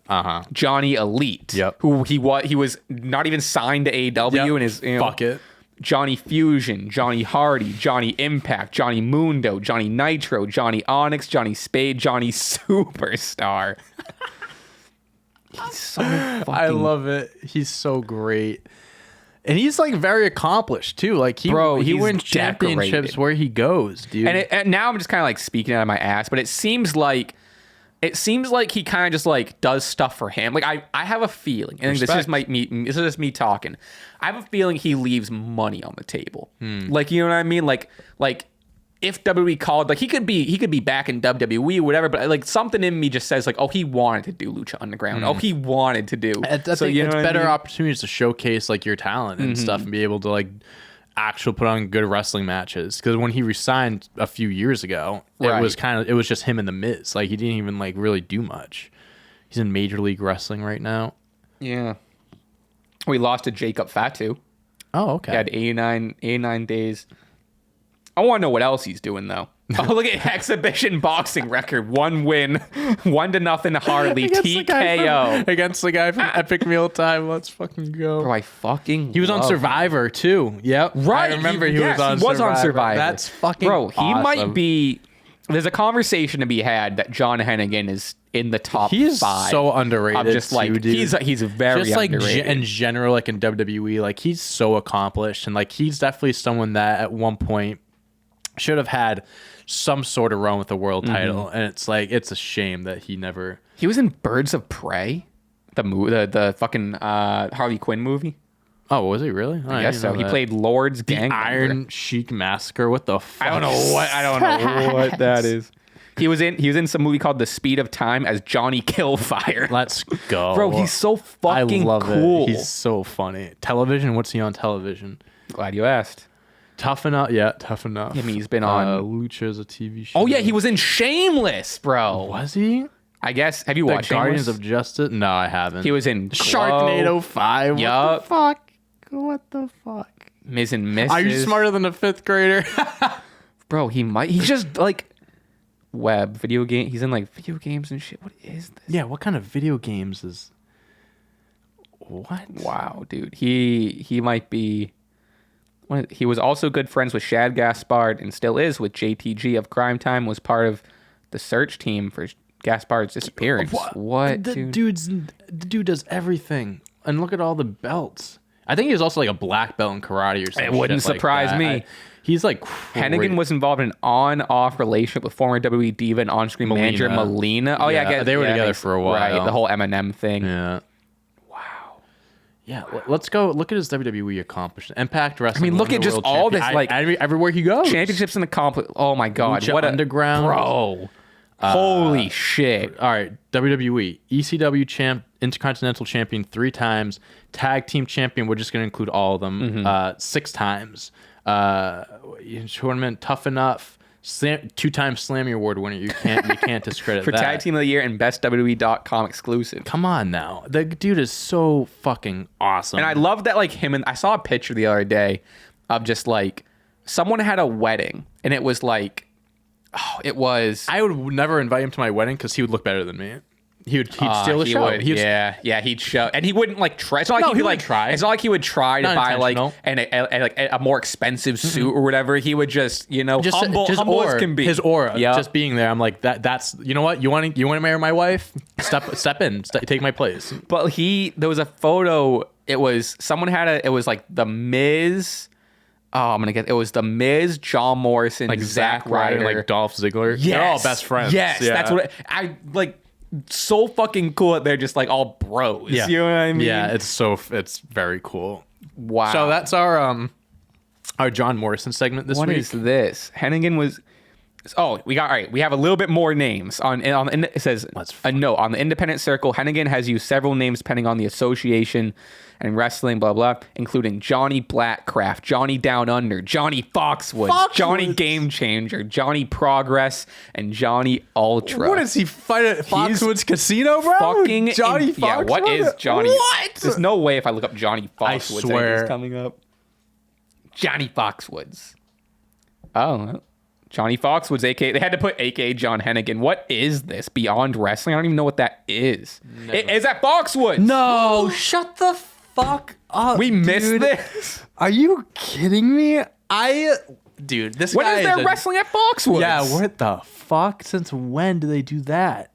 Johnny Elite. Yep. Who he was not even signed to AEW and his fuck it. Johnny Fusion, Johnny Hardy, Johnny Impact, Johnny Mundo, Johnny Nitro, Johnny Onyx, Johnny Spade, Johnny Superstar. He's so fucking... I love it. He's so great. And he's like very accomplished too. Like he wins championships where he goes, dude. And now I'm just kind of like speaking out of my ass, but it seems like he kind of just like does stuff for him. Like I have a feeling, and this is just me talking. I have a feeling he leaves money on the table. Like, you know what I mean? Like if WWE called, like he could be back in WWE or whatever, but like something in me just says like, oh, he wanted to do Lucha Underground. Oh, he wanted to do. I think it's better opportunities to showcase like your talent and stuff and be able to like actually put on good wrestling matches. Because when he resigned a few years ago, it was just him and the Miz. Like he didn't even like really do much. He's in Major League Wrestling right now. Yeah. We lost to Jacob Fatu. Oh, okay. He had 89 days. I want to know what else he's doing though. Oh, look at exhibition boxing record. 1 win, 1-0 Harley TKO against the guy from Epic Meal Time. Let's fucking go. Bro, he was on Survivor too. Yep. Right. I remember he was on Survivor. That's fucking Bro, he awesome. might be... There's a conversation to be had that John Hennigan is in the top 5. He's so underrated. I'm just like, dude. he's very just like underrated. in general, like in WWE, like he's so accomplished, and like he's definitely someone that at one point should have had some sort of run with the world title, and it's like it's a shame that he never. He was in Birds of Prey, the fucking Harley Quinn movie. Oh, was he really? I guess so. He played Lord's Gang. Iron Sheik Massacre. What the fuck? I don't know what that is. He was in some movie called The Speed of Time as Johnny Killfire. Let's go. Bro, he's so fucking cool. He's so funny. Television? What's he on television? Glad you asked. Tough Enough. Yeah, Tough Enough. I mean, he's been on Lucha is a TV show. Oh yeah, he was in Shameless, bro. Was he? I guess. Have you watched Guardians of Justice? No, I haven't. He was in Sharknado 5. Yup. What the fuck? What the fuck? Ms. and Mrs. Are you smarter than a 5th grader? Bro, he's just like video game. He's in like video games and shit. What is this? Yeah, what kind of video games is... What? Wow, dude. He might be... He was also good friends with Shad Gaspard and still is with JTG of Crime Time, was part of the search team for Gaspard's disappearance. What the dude does everything. And look at all the belts. I think he was also like a black belt in karate or something. It wouldn't surprise me. He's like Hennigan was involved in an on-off relationship with former WWE diva and on-screen manager Melina. Oh yeah, they were together for a while. Right, the whole Eminem thing. Yeah. Wow. Yeah, let's go look at his WWE accomplishment. Impact Wrestling. I mean, look at just all this, like everywhere he goes. Championships in the complex. Oh my God, Lucha what Underground, bro. Holy shit. All right, WWE ECW Intercontinental Champion 3 times, Tag Team Champion. We're just going to include all of them. 6 times. Tournament Tough Enough. 2-time Slammy Award winner. You can't discredit for that. Tag Team of the Year and Best WWE.com exclusive. Come on now, the dude is so fucking awesome. And I love that, like him and I saw a picture the other day of just like someone had a wedding and it was like. Oh, it was. I would never invite him to my wedding because he would look better than me. He'd steal the show. Would, he'd show, and he wouldn't like try. It's not like he'd try. It's not like he would try to buy like a more expensive suit or whatever. He would just humble as can be. His aura, just being there. I'm like that's you know what, you want to marry my wife? Step in, take my place. But there was a photo. It was like the Miz. Oh, I'm gonna get. It was the Miz, John Morrison, like Zack Ryder, like Dolph Ziggler. Yes. They're all best friends. Yes, that's what I like. So fucking cool that they're just like all bros. Yeah. You know what I mean? Yeah, it's very cool. Wow. So that's our John Morrison segment this week. What is this? Hennigan was. Oh, we have a little bit more names on it says a note on the independent circle. Hennigan has used several names depending on the association and wrestling, blah blah, including Johnny Blackcraft, Johnny Down Under, Johnny Foxwoods, Johnny Game Changer, Johnny Progress, and Johnny Ultra. What does he fight at Foxwoods Casino, bro? Fucking Johnny Foxwoods. Yeah, what is Johnny? What? There's no way if I look up Johnny Foxwoods, I swear. he's coming up. Johnny Foxwoods. Oh. Johnny Foxwoods, aka they had to put aka John Hennigan. What is this? Beyond Wrestling? I don't even know what that is. Is that Foxwoods? No, shut the fuck up. We missed this. Are you kidding me? Dude, this when guy is there wrestling at Foxwoods? Yeah, what the fuck? Since when do they do that?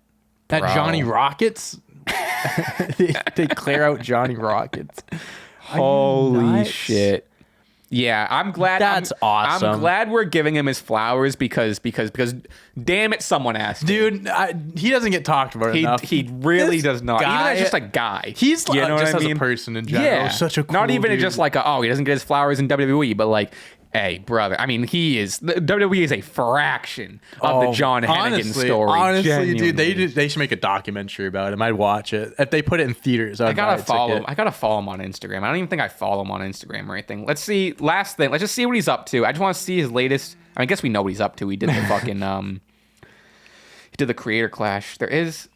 That Bro. Johnny Rockets? they clear out Johnny Rockets. Holy shit. Yeah, I'm glad. That's awesome. I'm glad we're giving him his flowers because damn it, someone asked. Dude, he doesn't get talked about enough. He really does not. Guy, even as just a guy. He's you know just what I as mean? a person in general. Yeah, Such a cool not even dude. just like he doesn't get his flowers in WWE, but like, hey, brother. I mean, WWE is a fraction of the John Hennigan story. Honestly, genuinely. dude, they should make a documentary about him. I'd watch it if they put it in theaters. I gotta follow him. I gotta follow him on Instagram. I don't even think I follow him on Instagram or anything. Let's see. Last thing. Let's just see what he's up to. I just want to see his latest. I guess we know what he's up to. He did the fucking he did the Creator Clash. There is.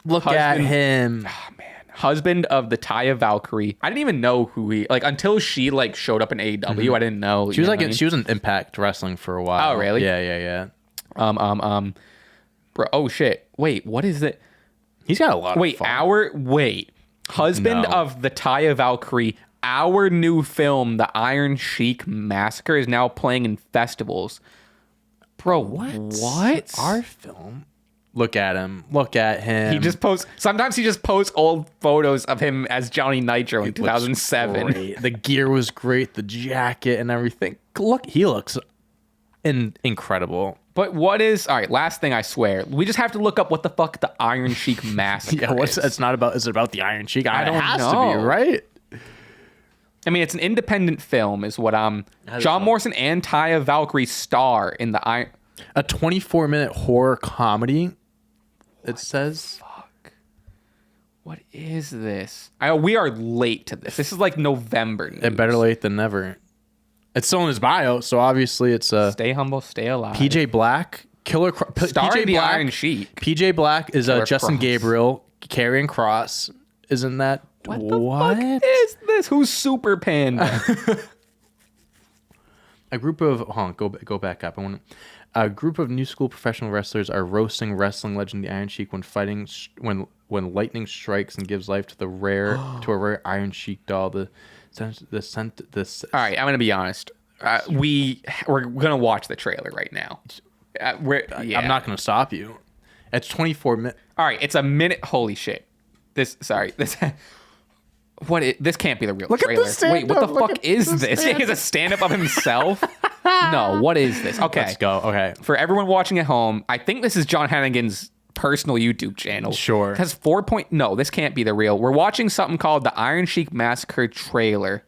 Look at him. Oh man. Husband of the Taya Valkyrie. I didn't even know who he until she showed up in AEW. Mm-hmm. I didn't know. She was she was in Impact Wrestling for a while. Oh really? Yeah. Bro, oh shit. Wait, what is it? He's got a lot. Husband of the Taya Valkyrie. Our new film, The Iron Sheik Massacre, is now playing in festivals. Bro, what? Our film? Look at him. Look at him. Sometimes he just posts old photos of him as Johnny Nitro in 2007. The gear was great. The jacket and everything. Look, he looks incredible. But all right, last thing I swear. We just have to look up what the fuck the Iron Sheik Massacre is. It's not about, is it about the Iron Sheik? I don't know. It has to be, right? I mean, it's an independent film is what John Morrison and Taya Valkyrie star in the Iron... A 24-minute horror comedy. It says. Fuck. What is this? We are late to this. This is like November news. And better late than never. It's still in his bio, so obviously it's stay humble, stay alive. PJ Black, PJ Black, Iron Sheik. PJ Black is Justin Gabriel, Karrion Kross. Isn't that what the fuck is this? Who's Super Panda? A group of go back up. A group of new school professional wrestlers are roasting wrestling legend the Iron Sheik when fighting when lightning strikes and gives life to a rare Iron Sheik doll. All right, I'm gonna be honest. We're gonna watch the trailer right now. I'm not gonna stop you. It's 24 minutes. All right, it's a minute. Holy shit! This can't be the real trailer. Wait, what the fuck is this? He has a stand-up of himself. No, what is this? Okay. Let's go. Okay. For everyone watching at home, I think this is John Hennigan's personal YouTube channel. Sure. It has No, this can't be the real. We're watching something called the Iron Sheik Massacre trailer.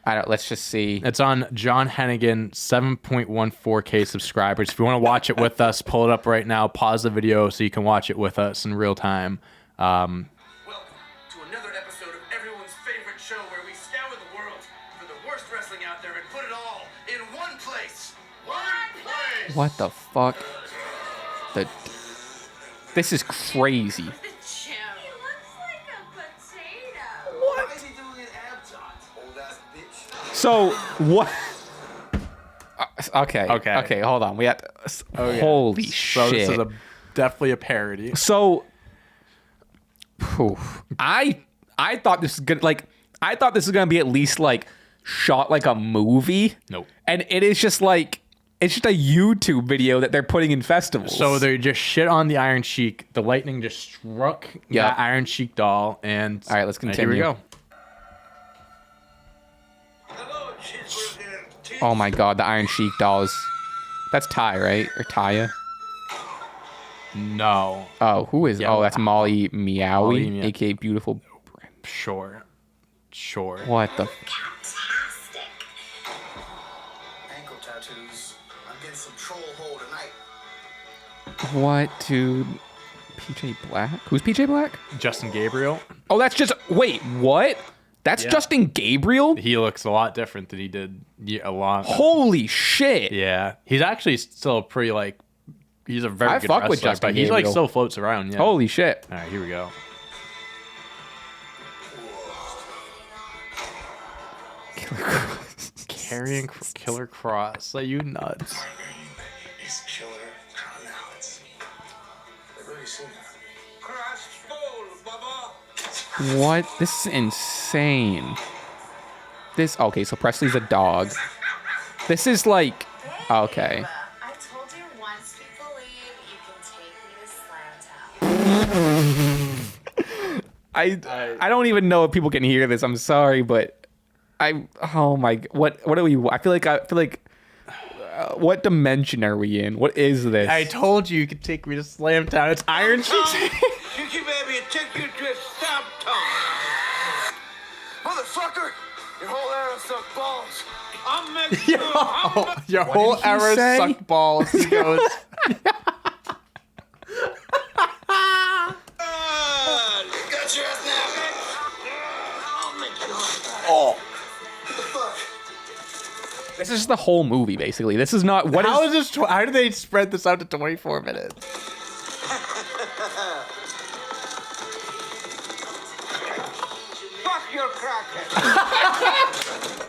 Let's just see. It's on John Hennigan, 7.14K subscribers. If you want to watch it with us, pull it up right now. Pause the video so you can watch it with us in real time. What the fuck? This is crazy. He looks like a potato. Why is he doing an Avatar? Old ass bitch. So what? Okay. Hold on. We have. Holy shit! So this is definitely a parody. So I thought this was good. Like, I thought this was gonna be at least like shot like a movie. Nope. And it is just like it's just a YouTube video that they're putting in festivals. So they just shit on the Iron Sheik. The lightning just struck that Iron Sheik doll, and all right, let's continue. Here we go. Oh my God, the Iron Sheik dolls. That's Ty, right? Or Taya? No. Oh, who is? Yeah, oh, that's Molly Meowie, Meowie. aka Beautiful. Sure. What the? Fantastic. Ankle tattoos. I'm getting some troll hole tonight. What, dude? PJ Black? Who's PJ Black? Justin Gabriel. Oh, that's just. Wait, what? That's Yeah. Justin Gabriel? He looks a lot different than he did a lot. Holy shit! Yeah, he's actually still pretty like. He's a very I good fuck wrestler, with Justin but he's like Gabriel. still floats around. Yeah. Holy shit! All right, here we go. Carrying Killer Cross. Are you nuts? My name is Killer Cross. I've already seen that. Crash Bowl, Baba. What? This is insane. This okay? So Presley's a dog. This is like okay. I told you once we believe you can take me to Slam Town. I don't even know if people can hear this. I'm sorry, but oh my, what are we? I feel like what dimension are we in? What is this? I told you could take me to Slam Town. It's Iron Sheik. Shinsuke baby, take you to a stop town. Motherfucker, your whole era sucked balls. I'm meant to. Your whole did he era say? sucked balls. He goes. Got your ass now, bitch. I'll make you Oh, What the fuck? this is the whole movie basically. This is not what How is. is this? How do they spread this out to 24 minutes? Fuck your crackhead.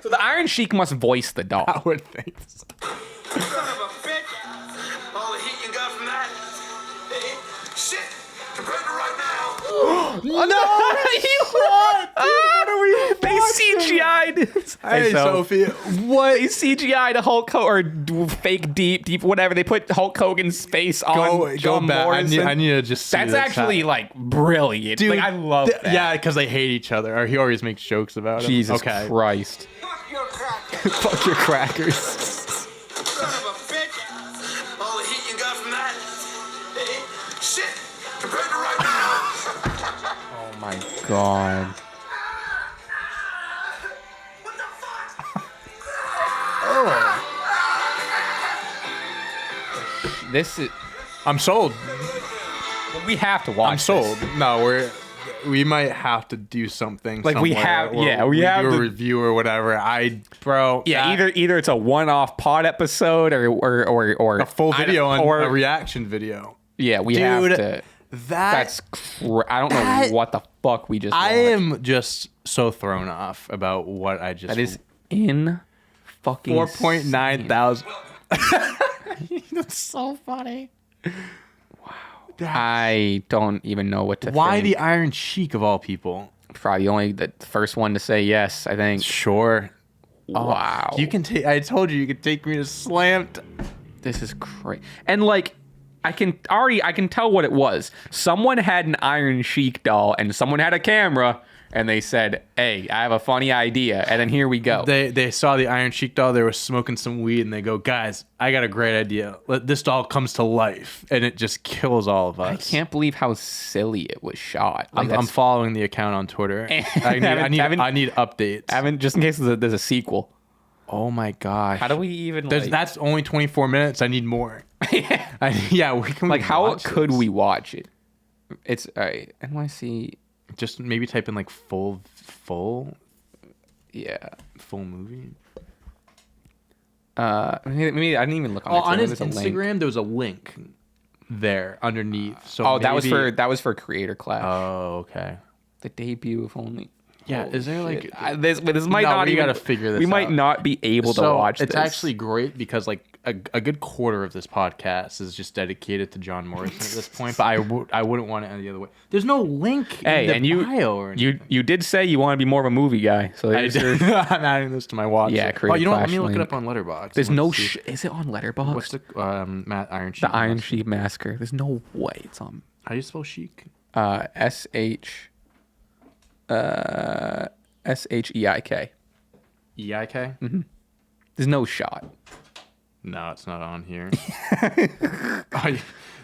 So the Iron Sheik must voice the dog. I would think so. Son of a bitch. All the heat you got from that. Hey, shit. Compared to right now. What are we? They CGI'd. Hey, Sophie. What? They CGI'd Hulk Hogan or fake deep whatever. They put Hulk Hogan's face on John back. Morrison. I need to just see That's this actually happen. like brilliant. Like I love that. Yeah, because they hate each other. Or he always makes jokes about it. Jesus Okay. Christ. Fuck your crackhead. Fuck your crackers. Son of a bitch. All the heat you got from that. Hey, shit. Compared to right now. Oh my God. What the fuck? This is. I'm sold. We have to watch. I'm sold. this. No, we might have to do something. Like, we somewhere have- where yeah, we have do a to- review or whatever. Yeah, either it's a one-off pod episode or a full video on or a reaction video. yeah, we have Dude, to. That I don't know what the fuck we just. I watched. am just so thrown off about what I just. That is in fucking 4.9 thousand. That's so funny. I don't even know what to. Why think. the Iron Sheik of all people? Probably only the first one to say yes. I think. Sure. Wow. You can take. I told you could take me to Slam. This is crazy. And like, I can tell what it was. Someone had an Iron Sheik doll, and someone had a camera, and they said, "Hey, I have a funny idea," and then here we go. They saw the Iron Sheik doll. They were smoking some weed, and they go, "Guys, I got a great idea. This doll comes to life, and it just kills all of us." I can't believe how silly it was shot. Like, I'm following the account on Twitter. I need updates. just in case there's a sequel. Oh my gosh! How do we even? That's only 24 minutes. I need more. Yeah, we can. Like, how watch could this? we watch it? It's all right. NYC. Just maybe type in like full Yeah. movie. Maybe I didn't even look on. Oh, it, so on maybe his there's a link. Instagram, there was a link there underneath. So Oh, that maybe- was for Creator Clash. Oh, okay. The debut of only. Yeah, is there like this might No, not we even gotta figure this we might out. not be able to watch it's this. actually great because like a good quarter of this podcast is just dedicated to John Morrison at this point, but I wouldn't want it any other way. There's no link in the bio or anything. you did say you want to be more of a movie guy, so I did. I'm adding this to my watch. Yeah, Oh, you know what? Let me Creative look it Flash up on Letterboxd. there's no is it on Letterboxd? What's the Iron Sheik? the Iron Sheik Massacre. There's no way it's on How do you spell Sheik? SHEIK. EIK? There's no shot. No, it's not on here.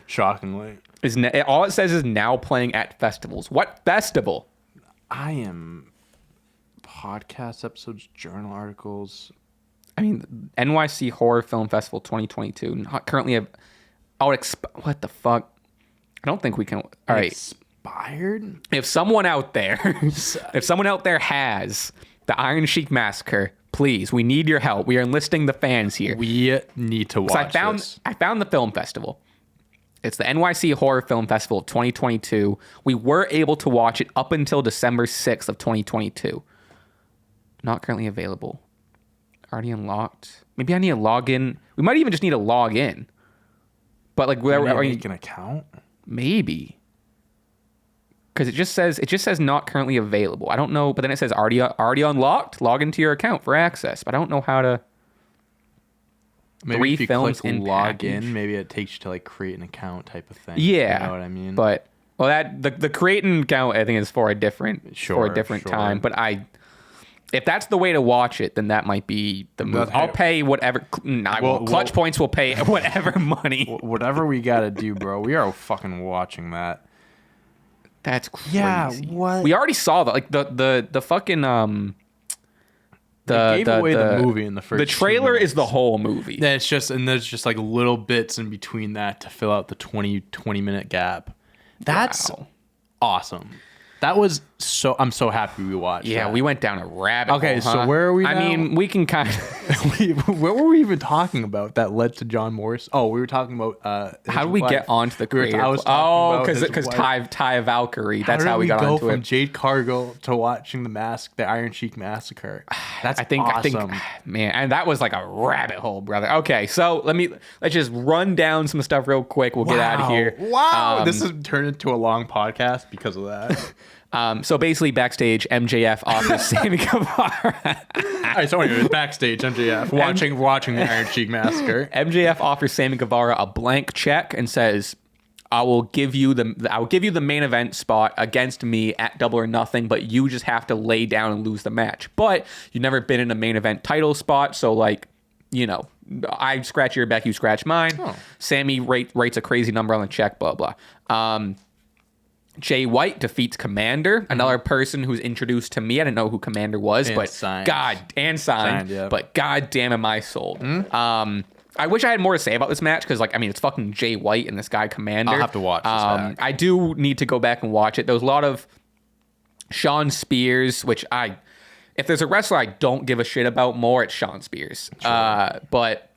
Shockingly. All it says is now playing at festivals. What festival? I am podcast episodes, journal articles. I mean, NYC Horror Film Festival 2022. Not currently. What the fuck? I don't think we can. All right. Expired? If someone out there has the Iron Sheik Massacre, please, we need your help. We are enlisting the fans here. We need to watch this. I found the film festival. It's the NYC Horror Film Festival of 2022. We were able to watch it up until December 6th of 2022. Not currently available. Already unlocked. Maybe I need to log in. We might even just need to log in. But like, where are you? Make an account? Maybe. Because it just says not currently available. I don't know, but then it says already unlocked. Log into your account for access. But I don't know how to. Maybe 3 if you films click in log package. in, maybe it takes you to like create an account type of thing. Yeah, you know what I mean. But the create an account I think is for a different time. But if that's the way to watch it, then that might be the move. I'll pay whatever. Clutch Points will pay whatever money. Whatever we gotta do, bro. We are fucking watching that. That's crazy. Yeah, what? We already saw that. Like the fucking They gave away the movie in the first. The 2 trailer minutes. is the whole movie. Then it's just there's just like little bits in between that to fill out the 20 minute gap. That's awesome. That was I'm so happy we watched. Yeah, that. we went down a rabbit hole. Okay, so where are we I now? mean, we can kind of. What were we even talking about that led to John Morris? Oh, we were talking about How did we get onto the creator? Because Ty Valkyrie. That's how we got onto from it. Jade Cargill to watching the Iron Sheik Massacre. That's awesome. Man, and that was like a rabbit hole, brother. Okay, so let's just run down some stuff real quick. We'll get out of here. Wow, this has turned into a long podcast because of that. So basically, backstage, MJF offers Sami Guevara. All right, so anyway, backstage, MJF watching the Iron Sheik Massacre. MJF offers Sami Guevara a blank check and says, "I will give you the main event spot against me at Double or Nothing, but you just have to lay down and lose the match. But you've never been in a main event title spot, so like, you know, I scratch your back, you scratch mine." Sammy rates a crazy number on the check. Blah blah. Jay White defeats Commander, another person who's introduced to me. I didn't know who Commander was, but signed. Signed, yeah. but god damn am I sold. I wish I had more to say about this match because, like, I mean, it's fucking Jay White and this guy Commander. I'll have to watch this back. I do need to go back and watch it. There was a lot of Sean Spears, which if there's a wrestler I don't give a shit about more, it's Sean Spears. Sure. But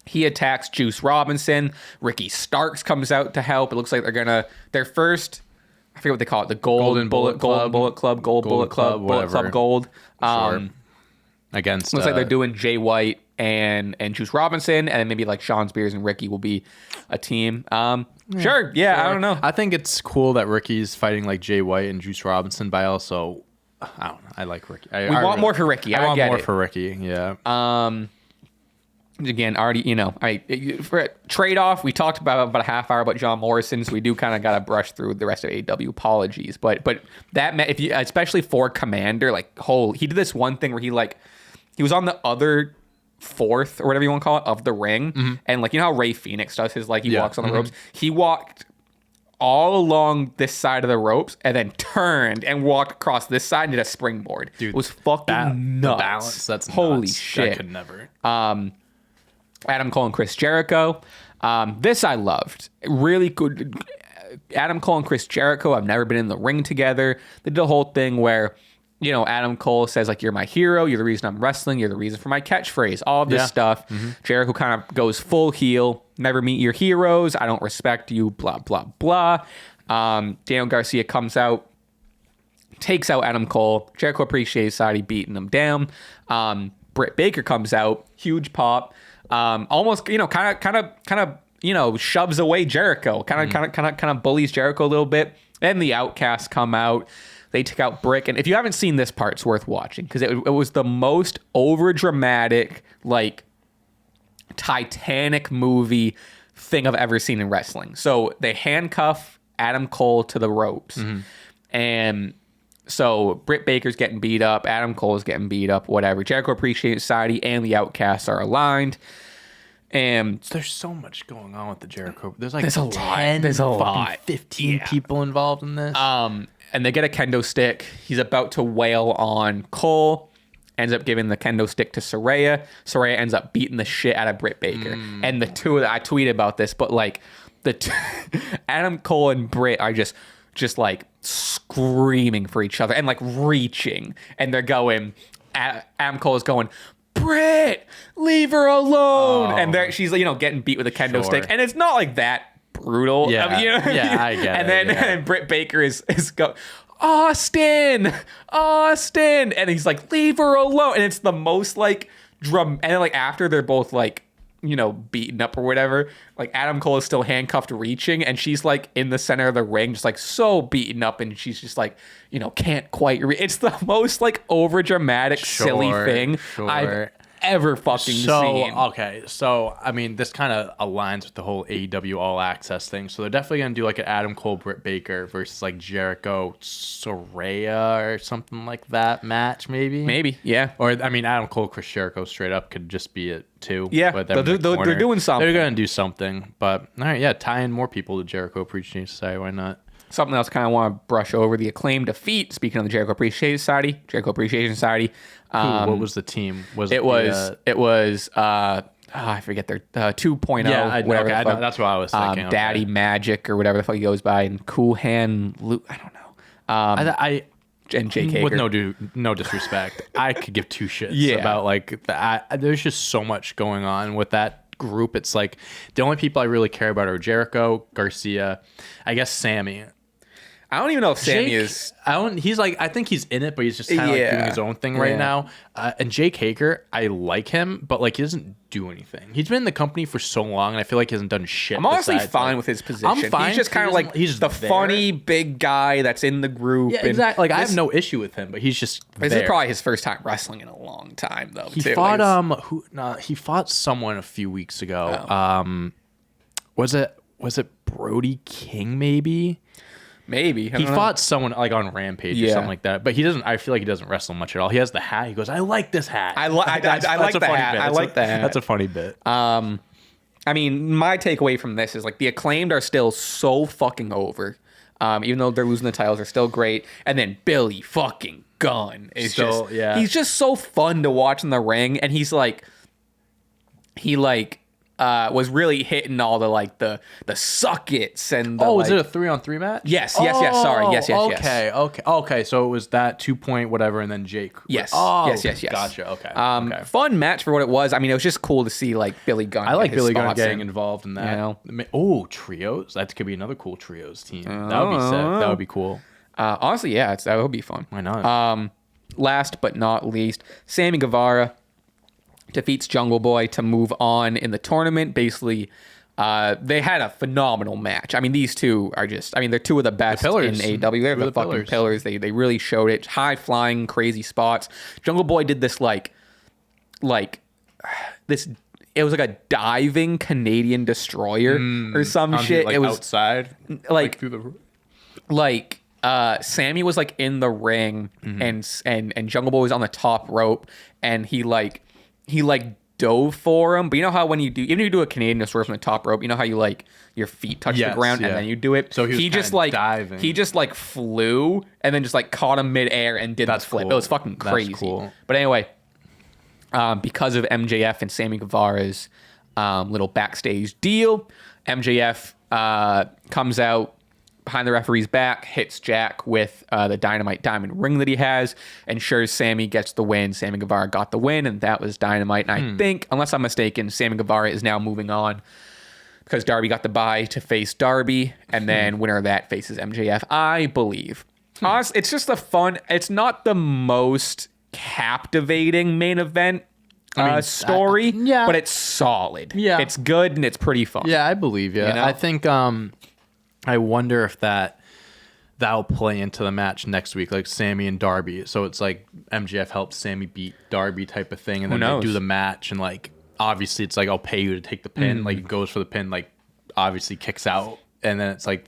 he attacks Juice Robinson. Ricky Starks comes out to help. It looks like their first, I forget what they call it, the Golden Bullet Club, Bullet Club Gold. Sure. Against looks like they're doing Jay White and Juice Robinson, and then maybe like Sean Spears and Ricky will be a team. Sure. I don't know. I think it's cool that Ricky's fighting like Jay White and Juice Robinson, but also, I don't know. I like Ricky. We want more for Ricky. I want get more it. for Ricky. Yeah. Again, already, for trade off, we talked about a half hour about John Morrison, so we do kind of got to brush through the rest of AEW. Apologies, but that especially for Commander, like, he did this one thing where he was on the other fourth or whatever you want to call it of the ring, and like, you know how Rey Fenix does his he walks on the ropes. He walked all along this side of the ropes and then turned and walked across this side and did a springboard. Dude, it was fucking nuts. The balance, that's holy nuts. shit. I could never. Adam Cole and Chris Jericho. This I loved. Really good. Adam Cole and Chris Jericho have never been in the ring together. They did a whole thing where, Adam Cole says, like, you're my hero. You're the reason I'm wrestling. You're the reason for my catchphrase. All of this stuff. Jericho kind of goes full heel. Never meet your heroes. I don't respect you. Blah, blah, blah. Daniel Garcia comes out, takes out Adam Cole. Jericho Appreciation Society beating him down. Britt Baker comes out, huge pop. Almost, kind of, shoves away Jericho. Kind of bullies Jericho a little bit. Then the Outcasts come out. They take out Brick. And if you haven't seen this part, it's worth watching because it was the most overdramatic, like, Titanic movie thing I've ever seen in wrestling. So they handcuff Adam Cole to the ropes. And so Britt Baker's getting beat up. Adam Cole's getting beat up, whatever. Jericho Appreciation Society and the Outcasts are aligned. And there's so much going on with the Jericho. There's like There's a lot. There's a lot. 15 people involved in this. and they get a kendo stick. He's about to wail on Cole. Ends up giving the kendo stick to Saraya. Saraya ends up beating the shit out of Britt Baker. And the two of them, I tweeted about this, but like Adam Cole and Britt are just like screaming for each other and like reaching. And they're going, Adam Cole is going, Britt, leave her alone. And she's, getting beat with a kendo stick. And it's not like that brutal. Yeah, I get and it. then and Britt Baker is go, Austin, and he's like, leave her alone. And it's the most like drum. And then like after they're both like, beaten up or whatever, like Adam Cole is still handcuffed reaching, and she's like in the center of the ring, just like so beaten up, and she's just like, can't quite it's the most like over dramatic, silly thing I've ever fucking seen. Okay, so I mean, this kind of aligns with the whole AEW All Access thing. So they're definitely gonna do like an Adam Cole Britt Baker versus like Jericho Saraya or something like that match, maybe, yeah. Or I mean, Adam Cole Chris Jericho straight up could just be it too. Yeah, but they're doing something. They're gonna do something, but all right, yeah, tie in more people to Jericho Appreciation Society. Why not? Something else kind of want to brush over, the Acclaimed defeat. Speaking of the Jericho Appreciation Society, what was the team? It was I forget their 2.0. Yeah, whatever. Okay, I know, that's what I was thinking. Daddy Magic or whatever the fuck he goes by, and Cool Hand Luke. I don't know. And Jake Hager. With no disrespect, I could give two shits about like there's just so much going on with that group. It's like the only people I really care about are Jericho, Garcia, I guess Sami. I don't even know if Sami Jake, is. He's like, I think he's in it, but he's just kind of like doing his own thing right now. And Jake Hager, I like him, but like he doesn't do anything. He's been in the company for so long, and I feel like he hasn't done shit. I'm honestly fine with his position. I'm fine. He's just kind of like he's the there. funny big guy that's in the group. Yeah, exactly. Like I have no issue with him, but he's just. This is probably his first time wrestling in a long time, though. He fought he fought someone a few weeks ago. Oh. Was it Brody King maybe? Maybe he fought someone like on Rampage or something like that, but he doesn't. I feel like he doesn't wrestle much at all. He has the hat. He goes, "I like this hat." I like the hat. I like the hat. That's a funny bit. I mean, my takeaway from this is like the Acclaimed are still so fucking over, even though they're losing the titles, they're still great. And then Billy fucking Gunn is he's just so fun to watch in the ring, and he was really hitting all the like the suck its and the, was it a 3-on-3 match? Yes. Sorry. Yes. Okay. So it was that 2-point whatever, and then Jake. Yes. Yes. Gotcha. Okay. Fun match for what it was. I mean, it was just cool to see like Billy Gunn. I like Billy Gunn getting involved in that. Oh, trios. That could be another cool trios team. That would be sick. That would be cool. Honestly, yeah, that would be fun. Why not? Last but not least, Sammy Guevara defeats Jungle Boy to move on in the tournament. Basically, they had a phenomenal match. I mean, these two are they're two of the best in AEW. They're the fucking pillars. They really showed it. High flying, crazy spots. Jungle Boy did this like this. It was like a diving Canadian destroyer or some shit. Like it was outside, like through the Sammy was like in the ring and Jungle Boy was on the top rope, and he dove for him. But you know how when you do a Canadian destroyer from the top rope, you know how you like your feet touch the ground and then you do it. So he just diving. He just like flew and then just like caught him midair and did the flip. Cool. It was fucking crazy. That's cool. But anyway, because of MJF and Sammy Guevara's little backstage deal, MJF comes out behind the referee's back, hits Jack with the Dynamite diamond ring that he has, ensures Sammy gets the win. Sammy Guevara got the win, and that was Dynamite. And I think, unless I'm mistaken, Sammy Guevara is now moving on because Darby got the bye to face Darby, and then winner of that faces MJF, I believe. honestly, it's just a fun. It's not the most captivating main event story, but it's solid. Yeah, it's good and it's pretty fun. Yeah, I believe you. I think. I wonder if that'll play into the match next week, like Sami and Darby. So it's like MJF helps Sami beat Darby type of thing, and then they do the match, and like obviously it's like I'll pay you to take the pin. Like it goes for the pin, like obviously kicks out, and then it's like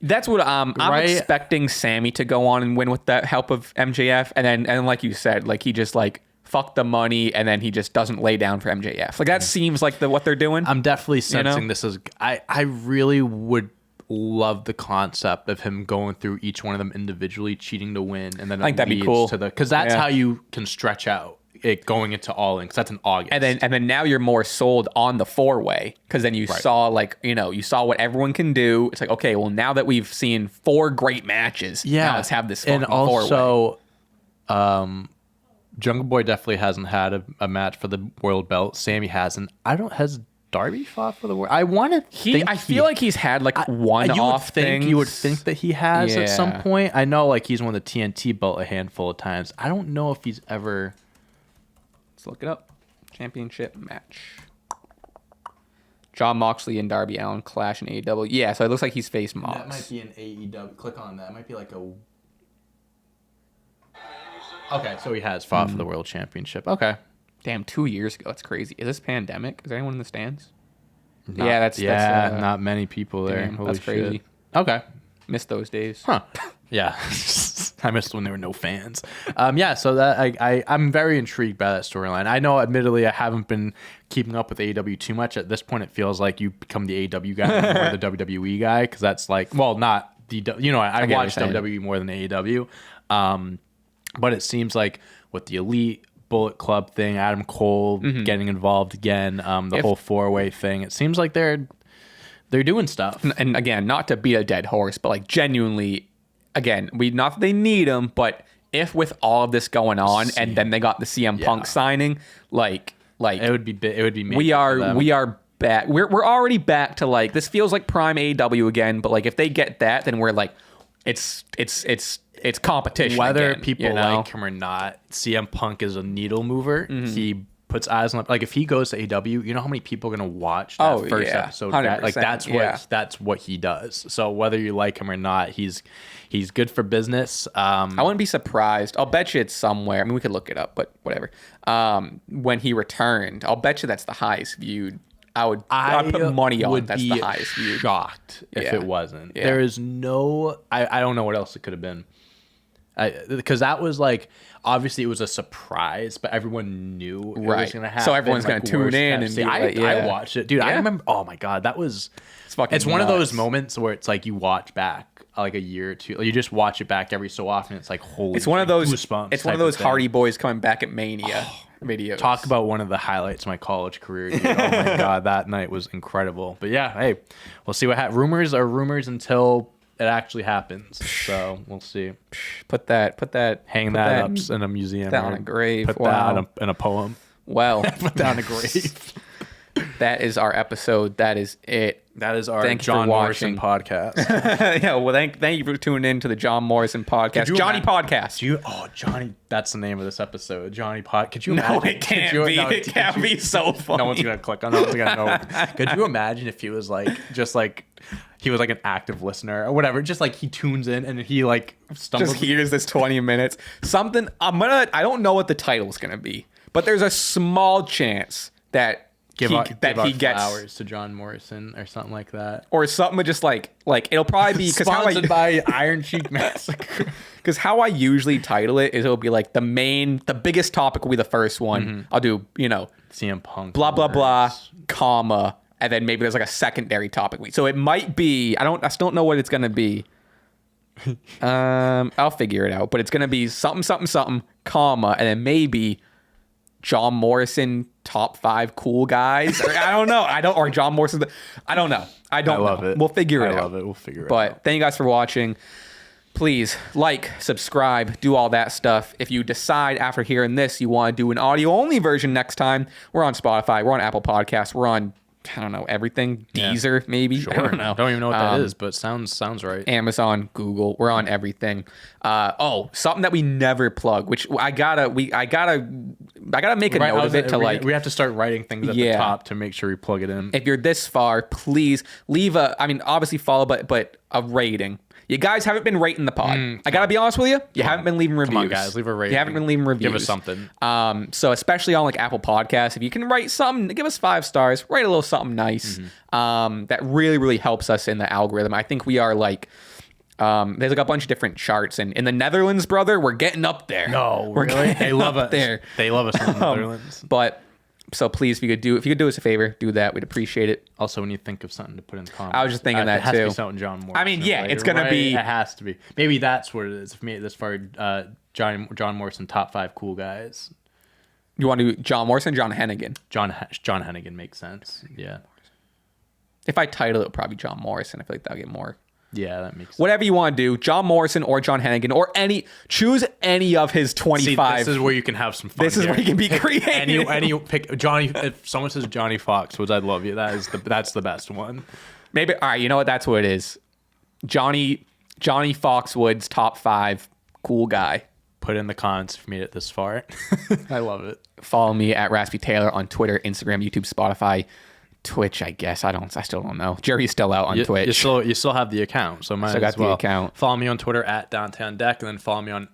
That's what I'm expecting Sami to go on and win with the help of MJF, and then like you said, like he just like fuck the money, and then he just doesn't lay down for MJF. Like that seems like what they're doing. I'm definitely sensing this is. I really would love the concept of him going through each one of them individually, cheating to win, and then I think that'd be cool because that's how you can stretch out it going into All In, because that's in August, and then now you're more sold on the 4-way, because then you saw like you saw what everyone can do. It's like, okay, well now that we've seen 4 great matches, now let's have this and also 4-way. Jungle Boy definitely hasn't had a match for the world belt. Sami hasn't. Has Darby fought for the world? I want to. I feel like he's had like one-off things. You would think that he has at some point. I know, like he's won the TNT belt a handful of times. I don't know if he's ever. Let's look it up. Championship match. John Moxley and Darby Allin clash in AEW. Yeah, so it looks like he's faced Mox. That might be an AEW. Click on that. It might be like a. Okay, so he has fought for the world championship. Okay. Damn, 2 years ago. That's crazy. Is this pandemic? Is there anyone in the stands? That's not many people there. Damn, that's crazy. Shit. Okay. Missed those days. Huh. Yeah. I missed when there were no fans. So that I'm very intrigued by that storyline. I know, admittedly, I haven't been keeping up with AEW too much. At this point, it feels like you become the AEW guy or the WWE guy, because that's like, well, not the, I watch WWE more than AEW. But it seems like with the Elite, Bullet Club thing, Adam Cole getting involved again, the whole 4-way thing, it seems like they're doing stuff. And again, not to beat a dead horse, but like genuinely, again, not that they need him, but if with all of this going on and then they got the CM Punk signing, like it would be we are back. We're already back to like, this feels like prime AEW again, but like if they get that, then we're like it's competition. Whether again, people like him or not, CM Punk is a needle mover. He puts eyes on, like if he goes to AEW, you know how many people are gonna watch that first episode? That's what he does. So whether you like him or not, he's good for business. I wouldn't be surprised. I'll bet you it's somewhere. I mean, we could look it up, but whatever. When he returned, I'll bet you that's the highest viewed. I'd put money on that's the highest viewed. Shocked if it wasn't. There is no. I don't know what else it could have been. Because that was like, obviously it was a surprise, but everyone knew it was going to happen. So everyone's going to tune in and be like, I watched it. Dude, I remember, oh my God, that was, it's one of those moments where it's like you watch back like a year or two. Like you just watch it back every so often. It's like, holy It's one of those, goosebumps it's one of those Hardy Boys coming back at Mania videos. Talk about one of the highlights of my college career, dude. Oh my God, that night was incredible. But yeah, hey, we'll see what happens. Rumors are rumors until it actually happens, so we'll see. Put that hang that up in a museum. That on a grave. Put that in a poem. Well, put that on a grave. That is our episode. That is it. That is our John Morrison podcast. Yeah, well, thank you for tuning in to the John Morrison podcast. Johnny Podcast. Johnny, that's the name of this episode. Johnny Pod. Could you imagine? No, it can't be. It can't be so funny. No one's going to click on it. No one's going to know. Could you imagine if he was like, just like, he was like an active listener or whatever, just like he tunes in and he like stumbles. Just hears this 20 minutes. Something, I don't know what the title's going to be, but there's a small chance that he gets flowers to John Morrison or something like that, or something just like it'll probably be sponsored by Iron Sheik Massacre. Because how I usually title it is it'll be like the biggest topic will be the first one. I'll do CM Punk blah blah blah comma, and then maybe there's like a secondary topic. So it might be I still don't know what it's gonna be. I'll figure it out, but it's gonna be something comma, and then maybe John Morrison top 5 cool guys. Or I don't know. Or John Morrison. I don't know. I love it. We'll figure it out. I love it. We'll figure it out. But thank you guys for watching. Please like, subscribe, do all that stuff. If you decide after hearing this you want to do an audio only version next time, we're on Spotify, we're on Apple Podcasts, we're on I don't know, everything. Deezer, maybe. Sure. I don't know. Don't even know what that is, but sounds right. Amazon, Google, we're on everything. Something that we never plug, which I gotta make a note of it to like. We have to start writing things at the top to make sure we plug it in. If you're this far, please leave obviously follow, but a rating. You guys haven't been rating the pod. I gotta be honest with you. You haven't been leaving reviews. Come on, guys, leave a rating. You haven't been leaving reviews. Give us something. So especially on like Apple Podcasts, if you can write something, give us 5 stars. Write a little something nice. That really, really helps us in the algorithm. I think we are like. There's like a bunch of different charts, and in the Netherlands, brother, we're getting up there. No, we're really? They love us there. They love us in the Netherlands. But so please, if you could do us a favor, do that. We'd appreciate it. Also, when you think of something to put in the comments, I was just thinking that it has too. To be something John Morrison. I mean, yeah, related, it's gonna right? be. It has to be. Maybe that's what it is. For me, this far, John Morrison top 5 cool guys. You want to do John Morrison, John Hennigan? John Hennigan makes sense. Yeah. If I title it, probably John Morrison. I feel like that'll get more. Yeah, that makes sense. Whatever you want to do, John Morrison or John Hennigan or choose any of his 25. See, this is where you can have some fun. This is where you can be creative. Pick Johnny. If someone says Johnny Foxwoods, I'd love you. That's the best one. Maybe. All right. You know what? That's what it is. Johnny Foxwoods top 5 cool guy. Put in the comments if you made it this far. I love it. Follow me at Raspy Taylor on Twitter, Instagram, YouTube, Spotify, Twitch. I guess I still don't know. Jerry's still out on Twitch. You still have the account, so might as well. The account. Follow me on Twitter at Dante on Deck, and then follow me on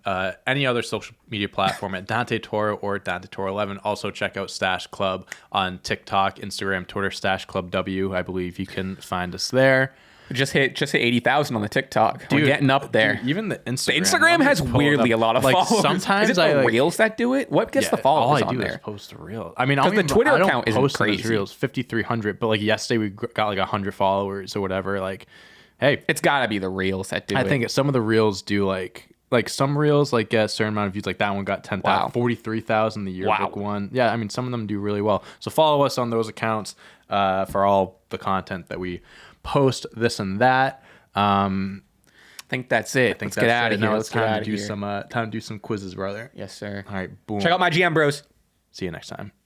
any other social media platform at Dante Toro or Dante Toro 11. Also check out Stache Club on TikTok, Instagram, Twitter, Stache Club W. I believe you can find us there. Just hit 80,000 on the TikTok. We're getting up there. Dude, even the Instagram. The Instagram has weirdly a lot of followers. Sometimes is it the reels that do it? What gets the followers all I do on there? Is post a reel. I mean, the Twitter account isn't crazy. Reels 5,300, but like yesterday we got like 100 followers or whatever. Like, hey, it's got to be the reels that do it. I think some of the reels do like some reels like get a certain amount of views. Like that one got 10,000, 43,000 the yearbook one. Yeah, I mean some of them do really well. So follow us on those accounts for all the content that we post. This and that. I think that's it. Let's get out of here. Let's time to do some quizzes, brother. Yes, sir. All right, boom. Check out my GM bros. See you next time.